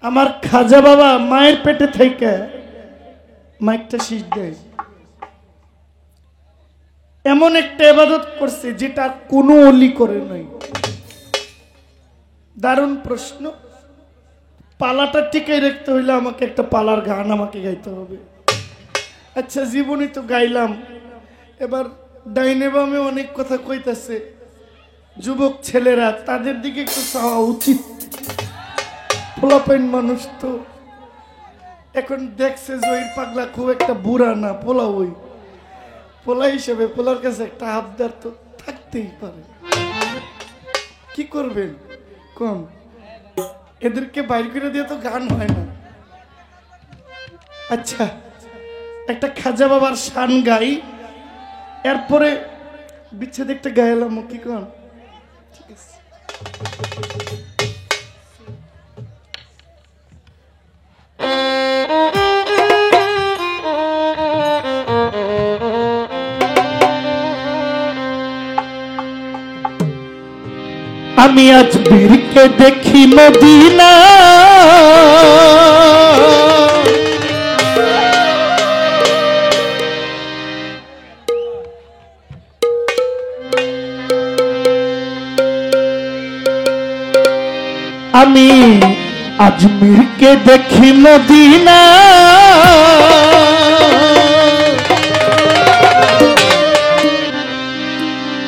আমার খাজা বাবা মায়ের পেটে থেকে মাইকটা শীষ দেয়, এমন একটা ইবাদত করছে যেটা কোনো অলি করে নাই। দারুণ প্রশ্ন। পালাটা টিকে রাখতে হইলে আমাকে একটা পালার গান আমাকে গাইতে হবে। আচ্ছা, জীবনই তো গাইলাম, এবার ডাইনে বামে অনেক কথা কইতাছে, যুবক ছেলেরা তাদের দিকে একটু চাওয়া উচিত। পোলাপাইন মানুষ তো এখন দেখছে জয়ীর পাগলা খুব একটা বুড়া না, পোলা ওই পোলা হিসেবে পোলার কাছে একটা আবদার তো থাকতেই পারে। কি করবেন কম, এদেরকে বাইর করে দিয়ে তো গান হয় না। আচ্ছা, একটা খাজা বাবার শান গাই, এরপরে বিচ্ছেদ একটা গাইলাম, কি কন? ঠিক আছে। আমি আজ বীরকে দেখি মদিনা, আমি আজমিরকে দেখি মদিনা,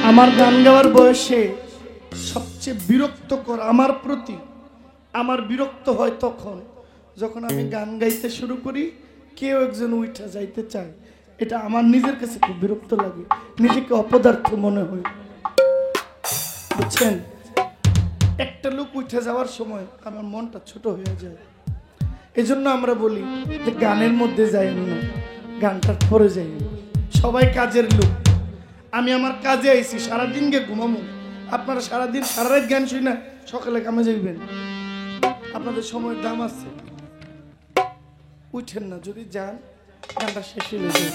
আমার গান গাওয়ার বয়সে সবচেয়ে বিরক্তকর আমার প্রতি, আমার বিরক্ত হয় তখন যখন আমি গান গাইতে শুরু করি, কেউ একজন উঠা যাইতে চায়, এটা আমার নিজের কাছে খুব বিরক্ত লাগে, নিজেকে অপদার্থ মনে হয়, বুঝছেন? একটা লোক উঠে যাওয়ার সময় আমার মনটা ছোট হয়ে যায়। এজন্য আমরা বলি যে গানের মধ্যে যাই না, গানটার পরে যাই। সবাই কাজের লোক, আমি আমার কাজে আইছি, সারাদিন গে ঘুমামো, আপনারা সারাদিন সারা রাত গান শুই না, সকালে কামে যাইবেন, আপনাদের সময়ের দাম আছে, উঠেন না, যদি যান গানটা শেষ হয়ে যাবে।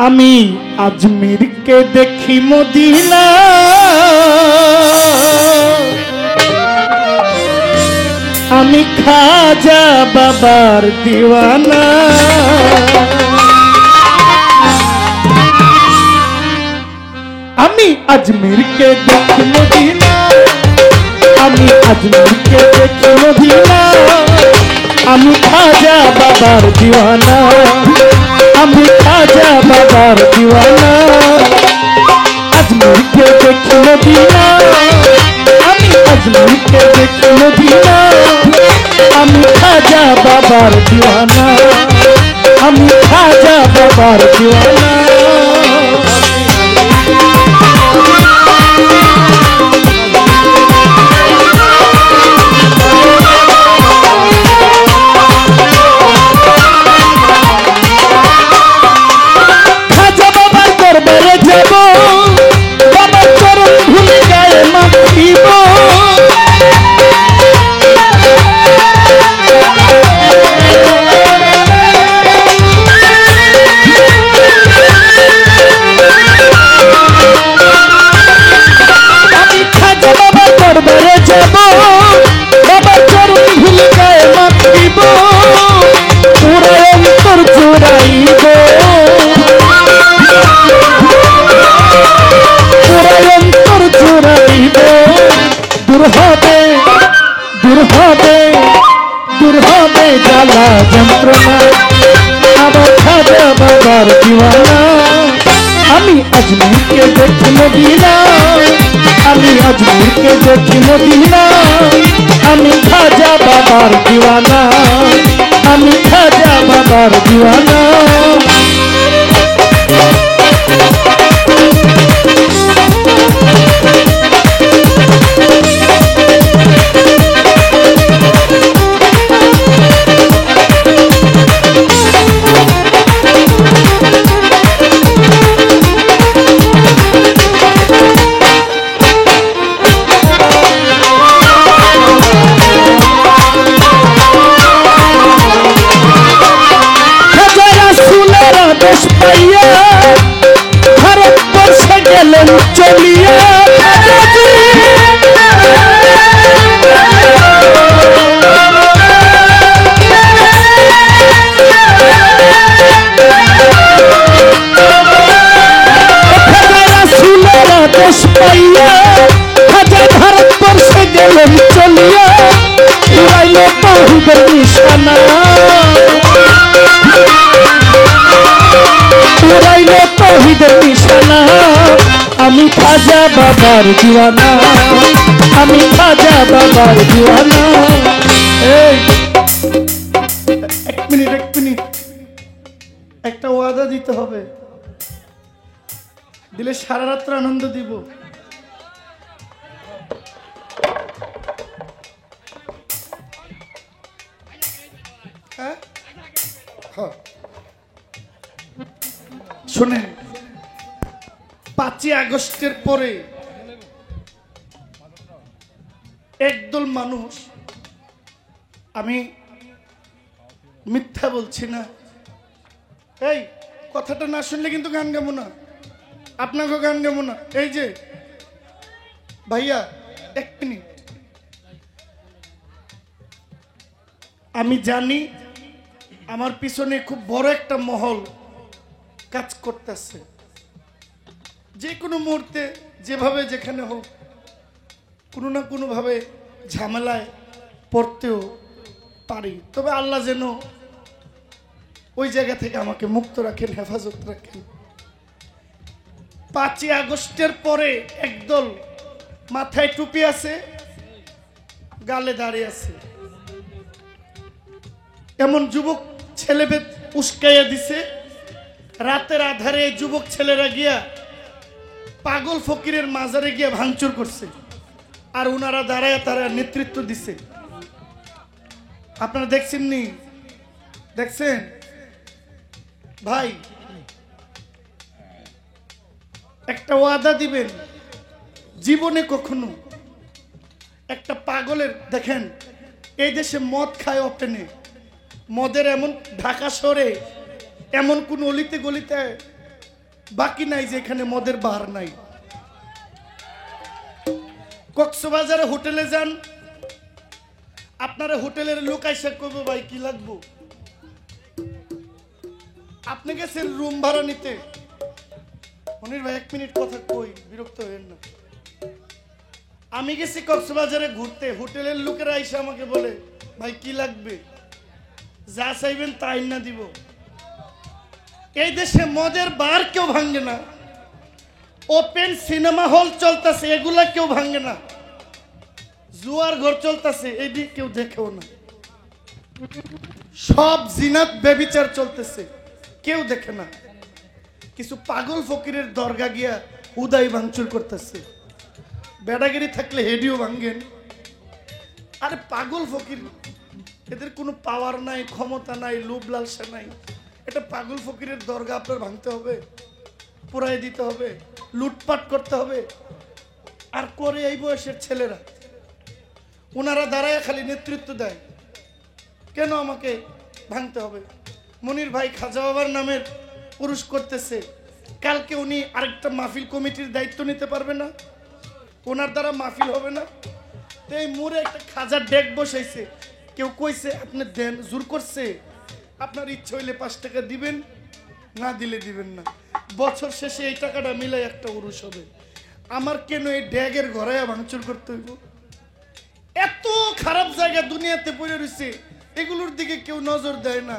আমি আজমিরকে দেখি মদিনা, আমি খাজা বাবার দিওয়ানা, আমি আজমিরকে দেখি মদিনা, আমি আজমিরকে দেখি মদিনা, আমি খাজা বাবার দিওয়ানা, আমি খাজা বাবার দিওয়ানা, আজমিরকে দেখি মদিনা, আমি আজমিরকে দেখি মদিনা, আমি খাজা বাবার দিওয়ানা, আমি খাজা বাবার দিওয়ানা। জ্বালা যন্ত্রণা, আমার খাজা বাবার দিওয়ানা, আমি আমি আজমিরকে দেখি মদিনা, আমি আজমিরকে দেখি মদিনা, আমি খাজা বাবার দিওয়ানা, আমি খাজা বাবার দিওয়ানা। ভারতবর্ষে গেলেন চলিয়া, দেশ পাইয়া হাজার ভারতবর্ষে গেলেন চলিয়া, উড়াইল তাহিদের নিশানা, উড়াইল তাহিদের নিশানা। আমি খাজা বাবার দিওয়ানা, আমি খাজা বাবার দিওয়ানা। এই এক মিনিট একটা ওয়াদা দিতে হবে, দিলে সারা রাত্র আনন্দ দিব। হ্যাঁ শোনেন, 5ই আগস্টের পরে একদল মানুষ, আমি মিথ্যা বলছি না, এই কথাটা না শুনলে কিন্তু গান গাবো না, আপনাকেও গান গাবো না। এই যে ভাইয়া এক মিনিট, আমি জানি আমার পিছনে খুব বড় একটা মহল কাজ করতেছে, যে কোনো মুহূর্তে যেভাবে যেখানে হোক কোনো না কোনো ভাবে ঝামেলায় পড়তেও পারি, তবে আল্লাহ যেন ওই জায়গা থেকে আমাকে মুক্ত রাখেন, হেফাজত রাখেন। 5ই আগস্টের পরে একদল মাথায় টুপি আছে, গালে দাঁড়িয়ে আছে, এমন যুবক ছেলেদের উস্কাইয়া দিছে। রাতের আধারে এই যুবক ছেলেরা গিয়া পাগল ফকিরের মাজারে গিয়া ভাঙচুর করছে, আর ওনারা দাঁড়ায় তারা নেতৃত্ব দিছে। আপনারা দেখছেন নি? দেখছেন ভাই? একটা ওয়াদা দিবেন, জীবনে কখনো একটা পাগলের, দেখেন এই দেশে মদ খায় অপেনে, মদের এমন ঢাকা শহরে এমন কোন অলিতে গলিতে বাকি নাই যে এখানে মদের বার নাই। কক্সবাজারে হোটেলে যান, আপনারা হোটেলের লোক আইসা কইবো ভাই কি লাগবো, আপনি গেছেন রুম ভাড়া নিতে, মনির ভাই 1 মিনিট কথা কই, বিরক্ত হবেন না। আমি গেছি কক্সবাজারে ঘুরতে, হোটেলের লোকেরা আইসা আমাকে বলে ভাই কি লাগবে, যা চাইবেন তাই না দিব। এই দেশে মদের বার কেউ ভাঙে না, ওপেন সিনেমা হল চলতেছে এগুলা কেউ ভাঙে না, জুয়ার ঘর চলতেছে এদিক কেউ দেখেও না, সব জিনাত ব্যভিচার চলতেছে কেউ দেখে না। কিছু পাগল ফকিরের দরগা গিয়া উদয় ভাঙচুর করতেছে, বেড়াগিরি থাকলে হেডিও ভাঙ্গেন। আরে পাগল ফকির, এদের কোনো পাওয়ার নাই, ক্ষমতা নাই, লোভ লালসা নাই, এটা পাগল ফকিরের দরগা আপনার ভাঙতে হবে, পুরাই দিতে হবে, লুটপাট করতে হবে। আর করে এই বয়সের ছেলেরা, ওনারা দাঁড়ায় খালি নেতৃত্ব দেয়, কেন আমাকে ভাঙতে হবে? মনির ভাই খাজা বাবার নামের পুরুষ করতেছে, কালকে উনি আরেকটা মাহফিল কমিটির দায়িত্ব নিতে পারবে না, ওনার দ্বারা মাহফিল হবে না। তো এই মোড়ে একটা খাজার ডেক বসাইছে, কেউ কইছে আপনি দেন, জোর করছে, আপনার ইচ্ছে হইলে 5 টাকা দিবেন, না দিলে দিবেন না, বছর শেষে এই টাকাটা মিলাই একটা উরুস হবে। আমার কেন এই ড্যাগের ঘরে ভাঙচুর করতে হইব? এত খারাপ জায়গা দুনিয়াতে পড়ে রয়েছে, এগুলোর দিকে কেউ নজর দেয় না,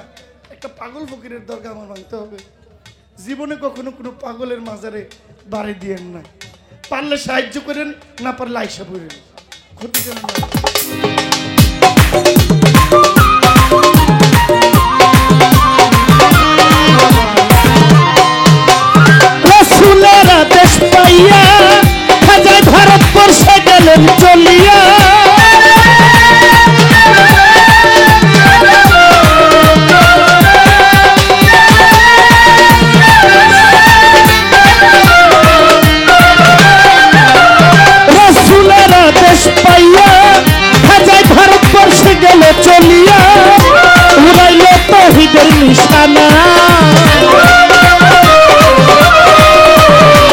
একটা পাগল ফকিরের দরকার আমার ভাঙতে হবে। জীবনে কখনো কোনো পাগলের মাজারে বাড়ি দিয়েন না। পারলে সাহায্য করেন, না পারলে আইসা পড়েন, ক্ষতি যেন না হয়। রসুলের আদেশ পাইয়া খাজায় ভারতবর্ষে গেলেন চলিয়া। রসুলের আদেশ পাইয়া খাজায় ভারতবর্ষে গেল চলিয়া। উড়াইল তৌহিদের নিশানা,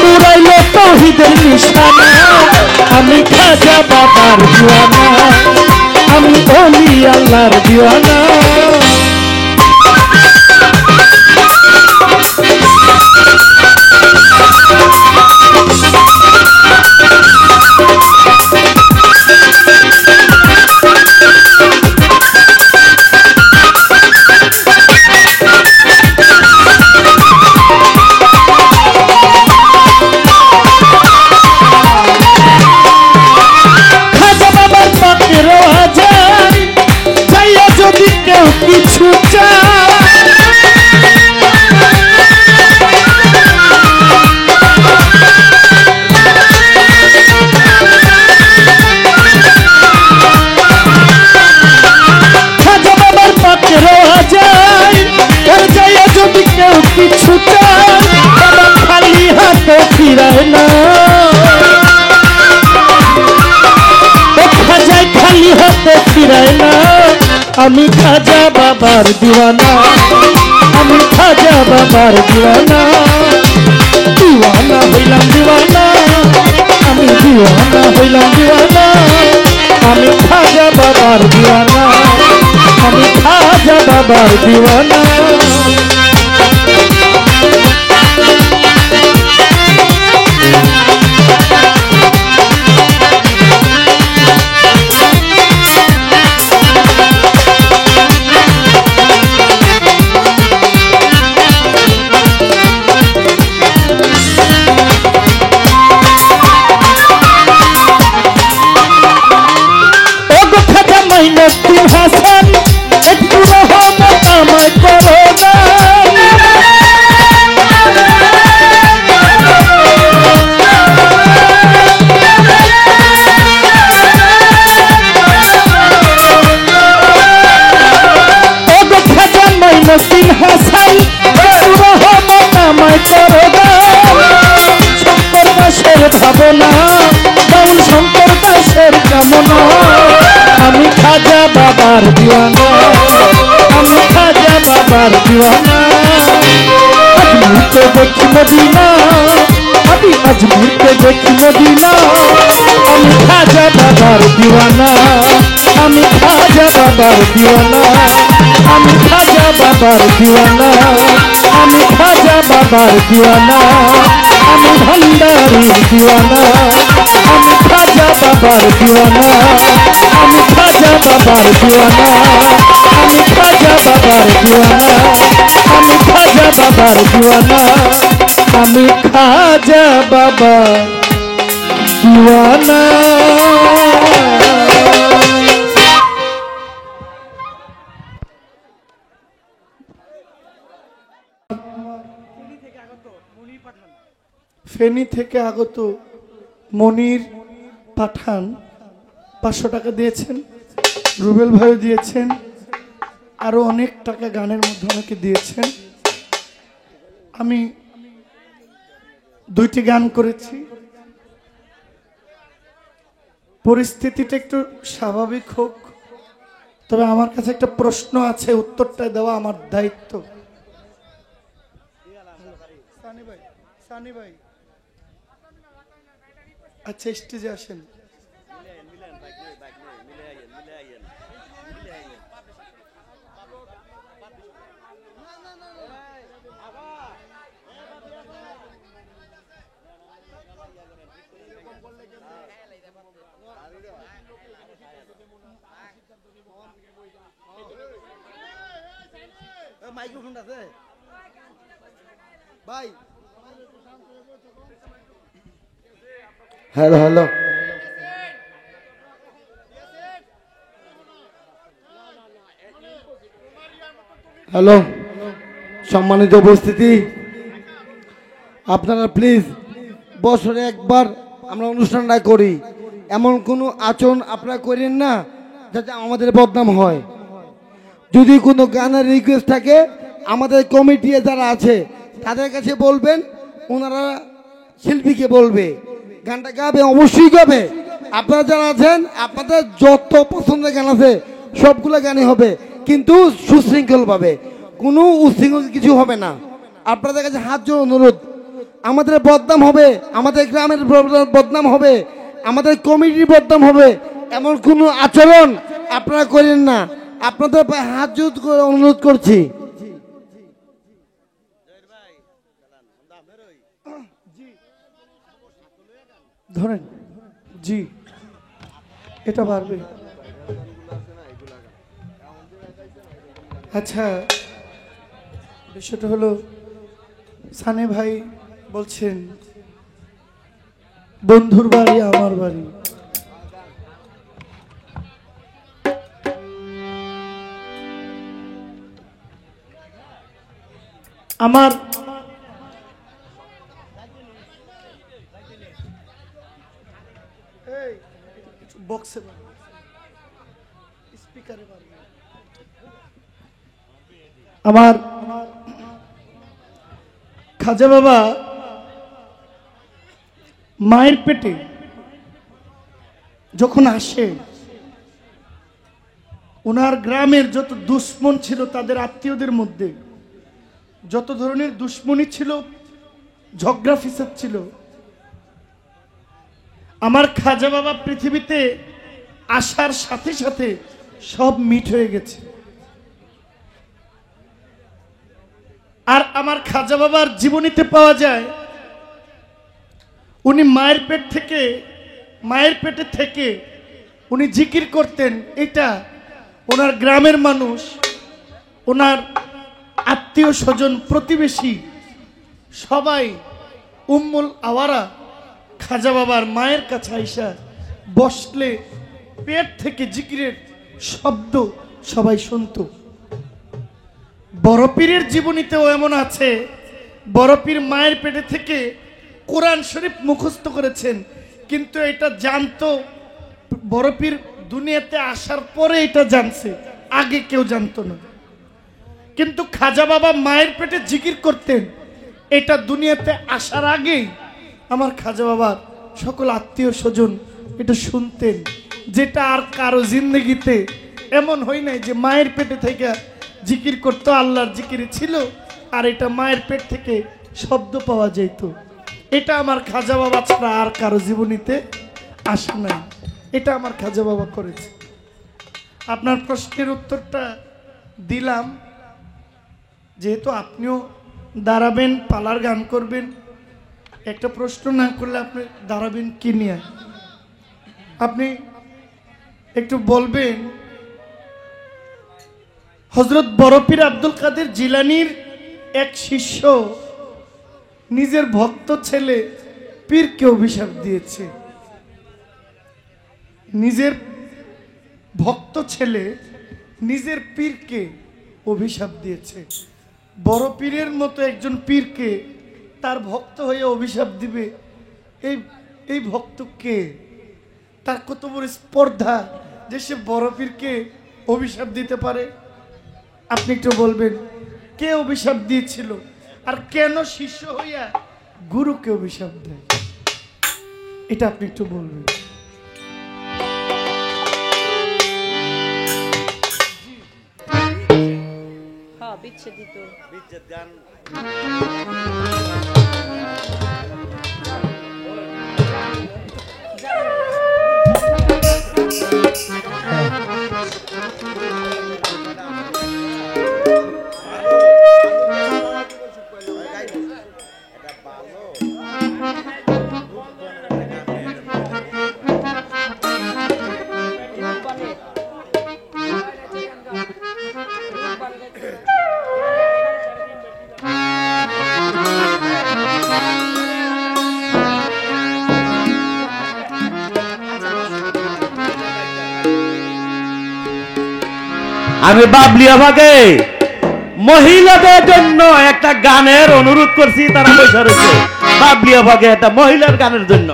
উড়াইল তৌহিদের নিশানা। আমি খাজা বাবার দিওয়ানা, আমি ওলি আল্লাহর দিওয়ানা। খাজা বাবার পাকের আজান চাইয়া যদি কেউ কিছু চায়, খাজা বাবার পাকের আজান চাইয়া যদি কেউ কিছু চায়, বাবা খালি হাতে ফিরায় না। খাজায় খালি হাতে ফিরায় না। আমি খাজা বাবার দিওয়ানা, আমি খাজা বাবার দিওয়ানা। দিওয়ানা হইলাম দিওয়ানা, আমি দিওয়ানা হইলাম দিওয়ানা। আমি খাজা বাবার দিওয়ানা, আমি খাজা বাবার দিওয়ানা। ওগো খাজা মাইনুদ্দিন হাসান, একটু রহমত আমায় করো না। ওগো খাজা মাইনুদ্দিন হাসান, একটু রহমত আমায় করো না। শঙ্কর দাসের ভাবনা, বাউল শঙ্কর দাসের কামনা। আমি খাজা বাবার দিওয়ানা, আমি খাজা বাবার দিওয়ানা। আজমিরকে দেখি মদিনা, আমি আজমিরকে দেখি মদিনা। আমি খাজা বাবার দিওয়ানা, আমি খাজা বাবার দিওয়ানা। আমি খাজা বাবার দিওয়ানা, আমি খাজা বাবার দিওয়ানা। আমি ভান্ডারির দিওয়ানা, আমি খাজা বাবার দিওয়ানা। আমি খাজা বাবার দিওয়ানা, আমি খাজা বাবার দিওয়ানা। আমি খাজা বাবার দিওয়ানা, আমি খাজা বাবার দিওয়ানা। ফেনী থেকে আগত মনির পাঠান 500 টাকা দিয়েছেন, রুবেল ভাইও দিয়েছেন, আরো অনেক টাকা গানের মধ্যে অনেকে দিয়েছেন। আমি 2টি গান করেছি। পরিস্থিতিটা একটু স্বাভাবিক হোক, তবে আমার কাছে একটা প্রশ্ন আছে, উত্তরটা দেওয়া আমার দায়িত্ব। সানি ভাই, আচ্ছা স্টেজে আসেন। মাইক্রোফোন আছে। ভাই হ্যালো হ্যালো হ্যালো সম্মানিত উপস্থিতি, আপনারা প্লিজ বছরে একবার আমরা অনুষ্ঠানটা করি, এমন কোনো আচরণ আপনারা করেন না যাতে আমাদের বদনাম হয়। যদি কোনো গানের রিকোয়েস্ট থাকে আমাদের কমিটি যারা আছে তাদের কাছে বলবেন, ওনারা শিল্পীকে বলবে, গানটা গাবে, অবশ্যই গাবে। আপনারা যারা আছেন আপনাদের যত পছন্দের গান আছে সবগুলো গানই হবে, কিন্তু সুশৃঙ্খলভাবে, কোনো উশৃঙ্খল কিছু হবে না। আপনাদের কাছে হাত জোড় অনুরোধ, আমাদের বদনাম হবে, আমাদের গ্রামের বদনাম হবে, আমাদের কমিটির বদনাম হবে, এমন কোনো আচরণ আপনারা করেন না। আপনাদের হাত জোড় করে অনুরোধ করছি। ধরেন জি, এটা পারবে। আচ্ছা, বিষয়টা হলো সানে ভাই বলছেন বন্ধুর বাড়ি আমার বাড়ি। আমার বক্সে স্পিকারে আমার খাজা বাবা মায়ের পেটে যখন আসে, ওনার গ্রামের যত দুশ্মন ছিল, তাদের আত্মীয়দের মধ্যে যত ধরনের দুশ্মনী ছিল, ঝগড়া ফিসাদ ছিল, আমার খাজা বাবা পৃথিবীতে আসার সাথে সাথে সব মিট হয়ে গেছে। আর আমার খাজা বাবার জীবনীতে পাওয়া যায়, উনি মায়ের পেটে থেকে উনি জিকির করতেন। এটা ওনার গ্রামের মানুষ, ওনার আত্মীয় স্বজন, প্রতিবেশী সবাই উম্মুল আওয়ারা খাজা বাবার মায়ের কাছে আইসা বসলে পেট থেকে জিকিরের শব্দ সবাই শুনত। বড় পীরের জীবনীতেও এমন আছে, বড় পীর মায়ের পেটে থেকে কোরআন শরীফ মুখস্থ করেছেন, কিন্তু এটা জানতো বড় পীর দুনিয়াতে আসার পরে এটা জানছে, আগে কেউ জানতো না। কিন্তু খাজা বাবা মায়ের পেটে জিকির করতেন, এটা দুনিয়াতে আসার আগেই আমার খাজা বাবার সকল আত্মীয় স্বজন এটা শুনতেন, যেটা আর কারো জিন্দগিতে এমন হয় নাই যে মায়ের পেটে থেকে জিকির করতো, আল্লাহর জিকির ছিল, আর এটা মায়ের পেট থেকে শব্দ পাওয়া যেত। এটা আমার খাজা বাবা ছাড়া আর কারো জীবনীতে আসে নাই, এটা আমার খাজা বাবা করেছে। আপনার প্রশ্নের উত্তরটা দিলাম, যেহেতু আপনিও দাঁড়াবেন, পালার গান করবেন, একটা প্রশ্ন না করলে আপনি দাঁড়াবেন কি নিয়ে? আপনি একটু বলবেন, হযরত বড় পীর আব্দুল কাদের জিলানীর এক শিষ্য নিজের ভক্ত ছেলে পীরকে অভিশাপ দিয়েছে। নিজের ভক্ত ছেলে নিজের পীরকে অভিশাপ দিয়েছে। বড় পীরের মতো একজন পীরকে তার ভক্ত হয়ে অভিশাপ দিবে, এই ভক্ত কে? তার কত বড় স্পর্ধা যে সে বড় পীরকে অভিশাপ দিতে পারে। আপনি একটু বলবেন কে অভিশাপ দিয়েছিল, আর কেন শিষ্য হইয়া গুরুকে অভিশাপ দেয়? এটা আপনি একটু বলবেন। হ্যাঁ, বিচ্ছেদিত বিচ্ছেদ গান বানে আমি বাবলিয়া ভাগে মহিলাদের জন্য একটা গানের অনুরোধ করছি, তারা বসে রয়েছে বাবলিয়া ভাগে একটা মহিলার গানের জন্য।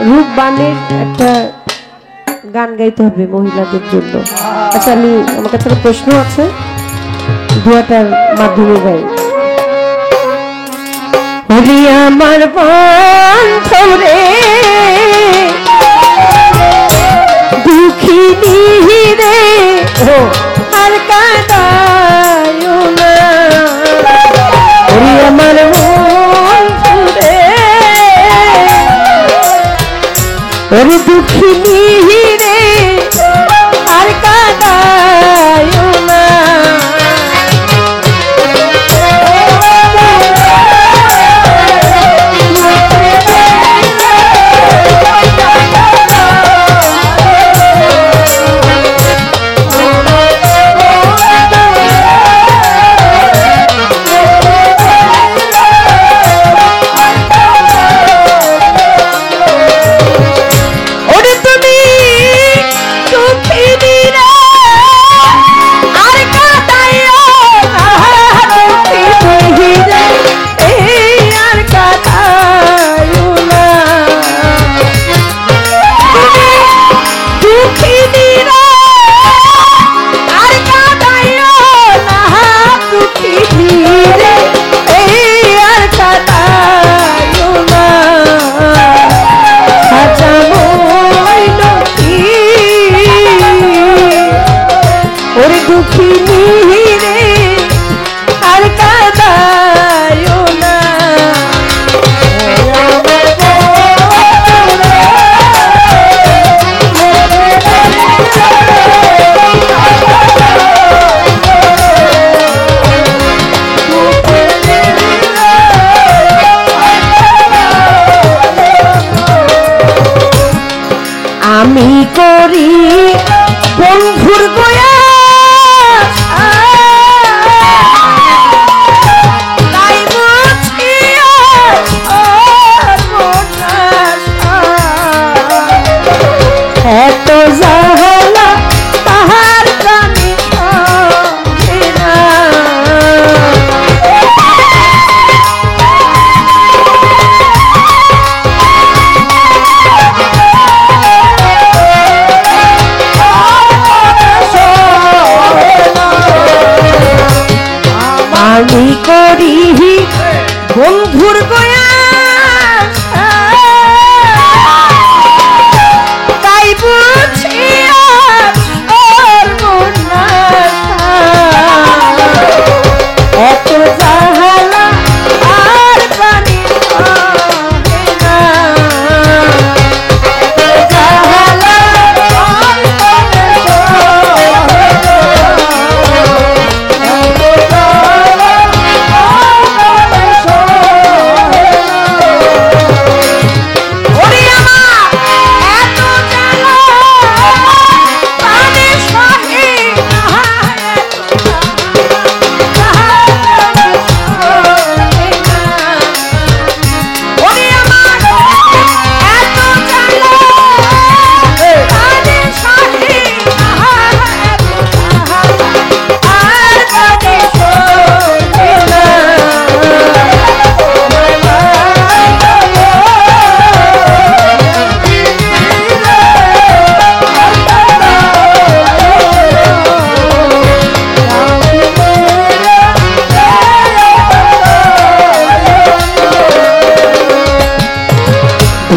রূপবানের একটা গান গাইতে হবে মহিলাদের জন্য। আচ্ছা, আমার কাছে একটা প্রশ্ন আছে, দুয়াটার মাধ্যমে গাই। হলি আমার বান্ধব রে দুঃখিনী রে আর কাঁদায়ো না, হলি আমার বান্ধব রে ওরে দুঃখিনী রে আর কাঁদায়ো না। আমি করি বন্ধুর গয়া তাই বুঝিয়া এত জাহালা তাহার প্রাণী আমি করি বন্ধুর গয়া তাই বুঝিয়া এত জাহালা আর পানি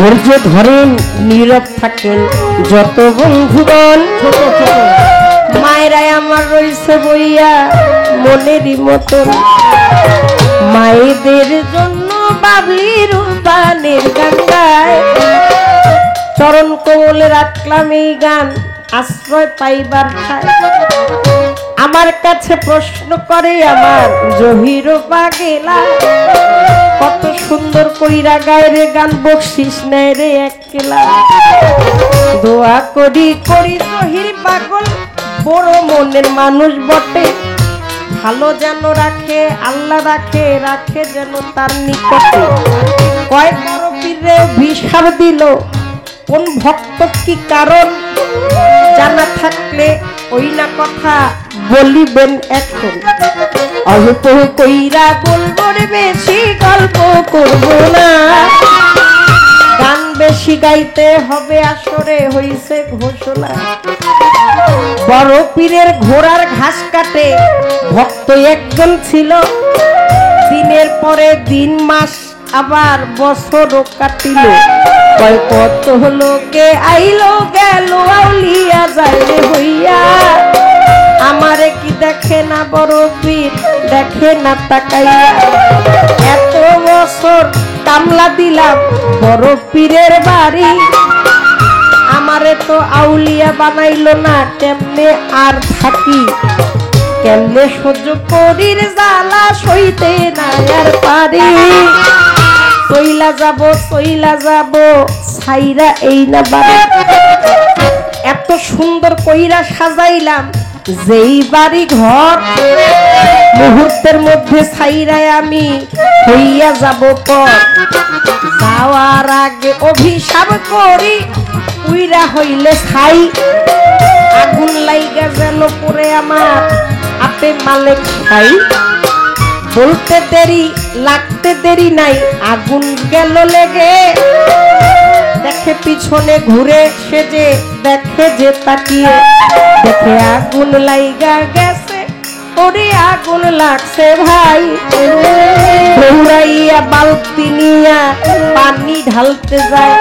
ধৈর্য ধরেন, নীরব থাকেন যত বন্ধুগণ, মায়েরাই আমার রয়েছে বইয়া মনেরই মতন। মায়েদের জন্য বাবলি রূপবানের গান গায়, চরণ কোমলে রাখলাম এই গান আশ্রয় পাইবার ঠায়। আমার কাছে প্রশ্ন করে আমার জহির পাগেলা, কত সুন্দর কইরা গায়ের গান বকশিস নেয় রে একলা। দোয়া করি করি জহির পাগল বড় মনের মানুষ বটে, ভালো যেন রাখে আল্লাহ, রাখে রাখে যেন তার নিকটে। কয় বড় পীরে ভিসার দিল কোন ভক্ত কি কারণ জানা থাকলে ওই না কথা বলিবেন এখন। অল্প কইরা বলবো রে, বেশি গল্প করব না। গান বেশি গাইতে হবে আসরে হইছে ঘোষণা। বড় পীরের ঘোড়ার ঘাস কাটে ভক্ত একজন ছিল। দিনের পরে দিন, মাস আবার বছরও কাটিল। কয় কত লোকে আইলো গেল, আউলিয়া যায় রে হইয়া। আমারে কি দেখে না বড় পীর, দেখে না তাকাইয়া। এত বছর কামলা দিলাম বড় পীরের বাড়ি, আমারে তো আউলিয়া বানাইলো না, কেমনে আর থাকি, কেমনে সহ্য করির জ্বালা সইতে না আর পারি। চইলা যাব ছাইরা এই না বাড়ি। এত সুন্দর কইরা সাজাইলাম যেই বাড়ি ঘর, মুহূর্তের মধ্যে ছাইরায় আমি হইয়া যাব পর। যাওয়ার আগে অভিশাপ করি, উইরা হইলে ছাই। আগুন লাইগা যেন পরে আমার আপে মালে খাই। বলতে দেরি লাগতে দেরি নাই, আগুন গেল লেগে। দেখে পিছনে ঘুরে সেজে, দেখে যে তাকিয়ে, দেখে আগুন লাইগা গেছে, ওরে আগুন লাগছে ভাই। দৌড়াইয়া বালতি নিয়া পানি ঢালতে যায়,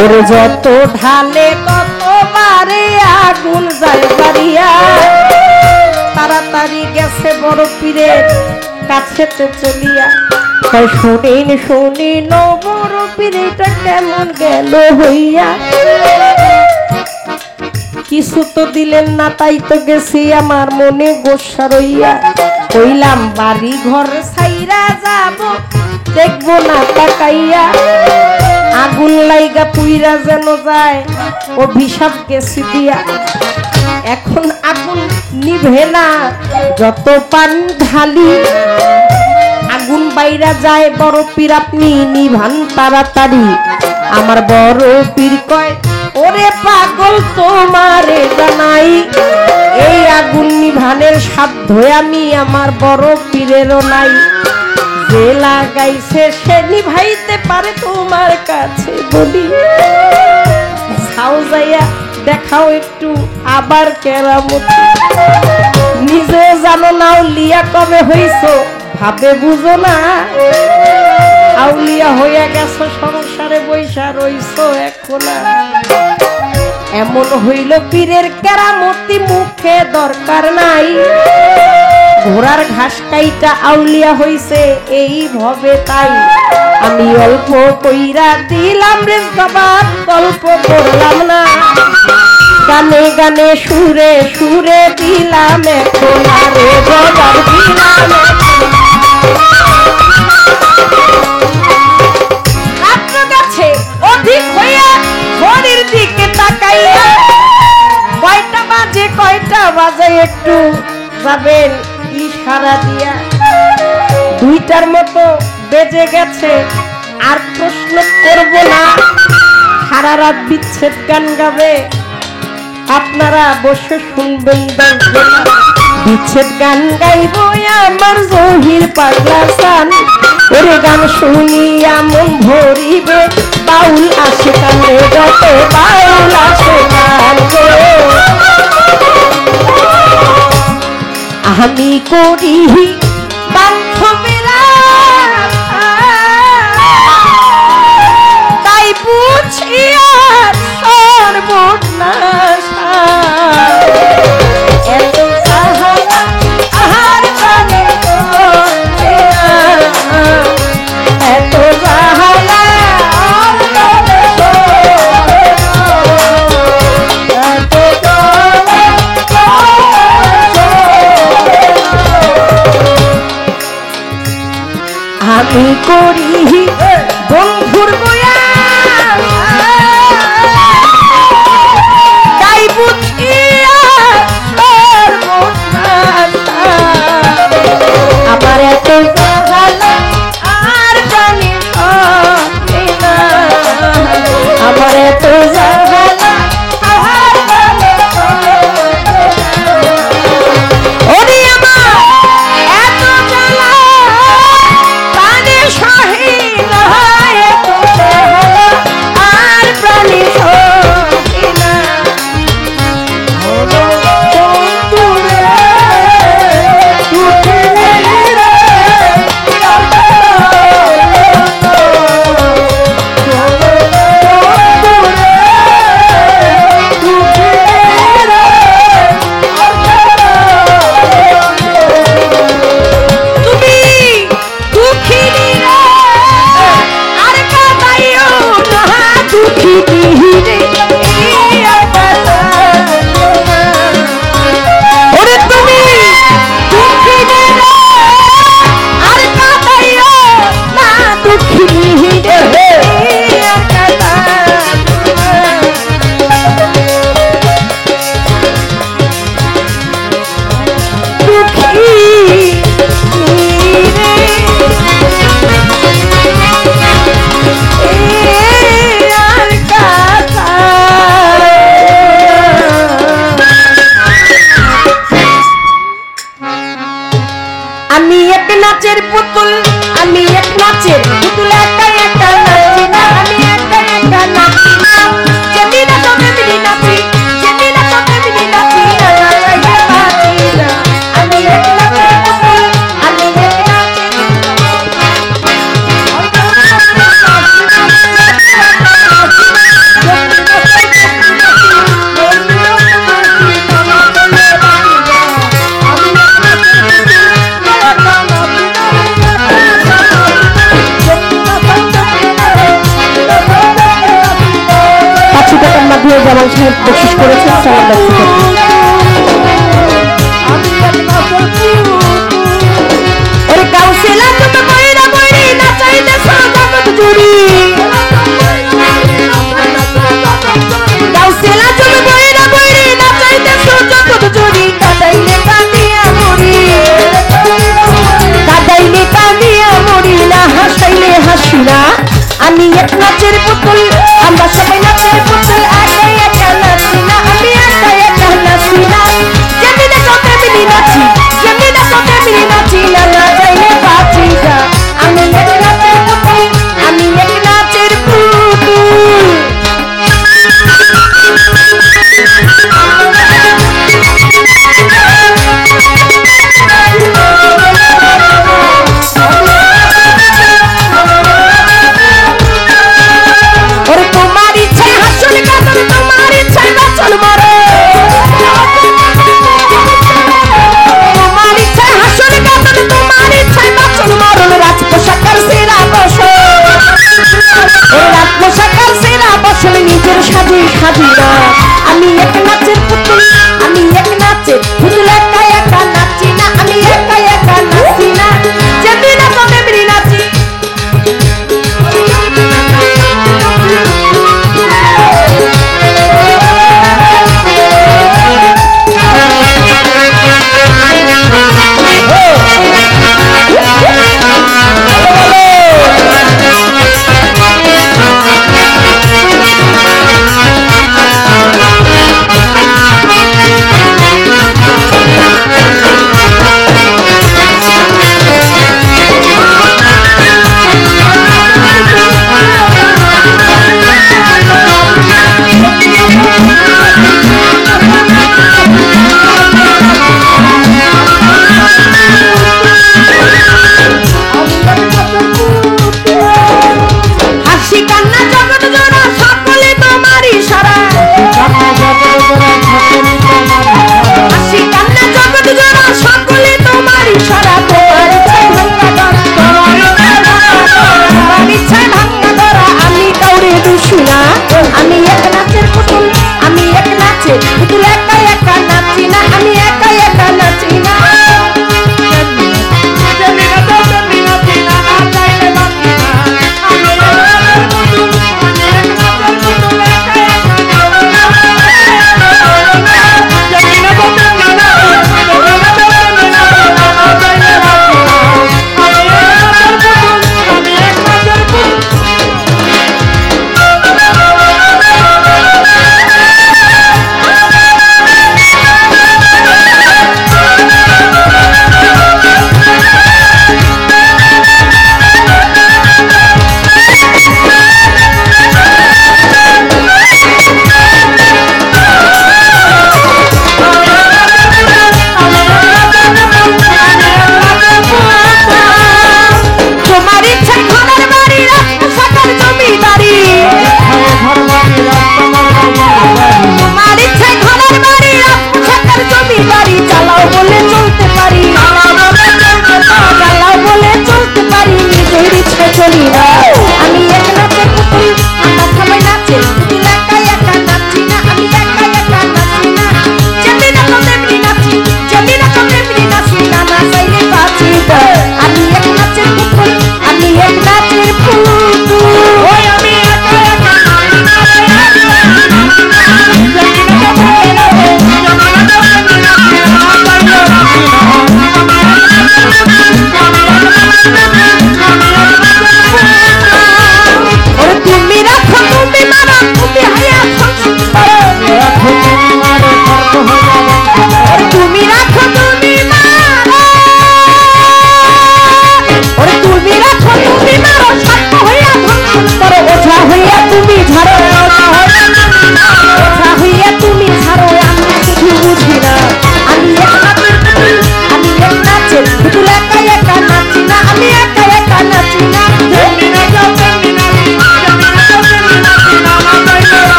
ওরে যত ঢালে তত বারে আগুন যায় বাড়িয়া। তাড়াতাড়ি গেছে বড় পীরের কাছেতে চলিয়া। শোনেন বড় পীরটা কেমন গেল হইয়া। কিছু তো দিলেন না, তাই তো গেছি আমার মনে গোসা রইয়া। কইলাম বাড়ি ঘর ছাইরা যাব, দেখবো না তাকাইয়া। আগুন লাইগা পুইরা যেন যায়, অভিশাপ গেছি দিয়া। এখন আগুন নিভে না, যত পানি ঢালি আগুন বাইরা যায়। বড় পীর আপনি নিভান তাড়াতাড়ি। আমার বড় পীর কয়, ওরে পাগল তোমারে জানাই, এই আগুন নিভানের সাধ্য আমি আমার বড় পীরেরও নাই। যে লাগাইছে সে নিভাইতে পারে, তোমার কাছে বলি। ছাও যাইয়া দেখাও একটু আবার কেরামতি। নিজে জানো না আউলিয়া কবে হইছো, ভাবে বুঝো না। আউলিয়া হইয়া গেছো, সংসারে বৈশা রইছো এখন। এমন হইল পীরের কেরামতি, মুখে দরকার নাই। ঘোড়ার ঘাস কাইটা আউলিয়া হইছে এই ভবে তাই। আমি অল্প কইরা দিলাম রে জবাব, গল্প করলাম না। গানে গানে সুরে সুরে দিলাম এখন রে জবাব দিলাম। রাত্র গেছে অধিক হইয়া, ঘড়ির দিকে তাকাইয়া। কয়টা বাজে একটু যাবেন ইশারা দিয়া। 2টার মতো বেজে গেছে, আর প্রশ্ন করব না। সারা রাত বিচ্ছেদ গান গাবে, আপনারা বসে শুনবেন। বিচ্ছেদ গান গাইব আমার জহির পাগলা সান। ওরে গান শুনিয়া মন ভরিবে, বাউল আসে কানে, যত বাউল আসে কানে। আমি করি বান্ধবীরা, তাই বুঝিয়া সর্বনাশ। এত সাহায্য আহার প্রাণে, এত সাহায্য আমি করি বন্ধুর বয়া, তাই বুঝিয়া আমার এত আর জানি না, আমার এত নাচের পুতুল আমি এক নাচের পুতুল একা একা নাচি না আমি একা একা নাচি না যেদিন তো তেমনি নাচি যেদিন তো তেমনি নাচি না নাচাইতে পারি না আমি এক নাচের পুতুল আমি এক জামাল সাহেব কোশিশ করেছেন সালাম ব্যক্ত ওরে কাউসেলা তুমি বইরা বইরি নাচাইতে জগৎ জুড়ি কাউসেলা তুমি বইরা বইরি নাচাইতে জগৎ জুড়ি কাদাইলে কাঁদিয়া মরি কাদাইলে কাঁদিয়া মরি না হাসাইলে হাসি না আমি এক নাচের পুতুল আমরা সবাই নাচের পুতুল একা একা নাচি না আমি একা একা নাচি না যেদিনে চোখে মিলি নাচি যেদিনে চোখে মিলি নাচি না না যাইলে বাঁচি না আমি এক নাচের পুতুল আমি এক নাচের পুতুল ওরে তোমার ইচ্ছায় হাসুন কাতর তোমার ইচ্ছায় বাঁচন মরে তোমার ইচ্ছায় হাসুন কাতর তোমার ইচ্ছায় বাঁচন মরণ রাজ পোশাকার সেরা বসন রাজ পোশাকার সেরা বসন নিজের সাজে সাজি না আমি এক নাচের পুতুল আমি এক নাচের পুতুল একা একা নাচি না আমি একা একা নাচি না যেদিন তো তেমনি নাচি হাসি কান্না জগৎ জোড়া সকলে তোমারই সারা হাসি কান্না জগৎ জোড়া সকলে তোমারই সারা তোমার ইচ্ছায় ভাঙ্গা তোমার ইচ্ছায় ভাঙ্গা ধরা আমি কাউরে দুষি না আমি এক নাচের পুতুল আমি এক নাচের পুতুল একা একা নাচি না আমি একা একা নাচি না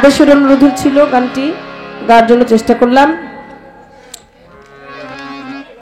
আদেশের অনুরোধ ছিল গানটি গাওয়ার জন্য চেষ্টা করলাম।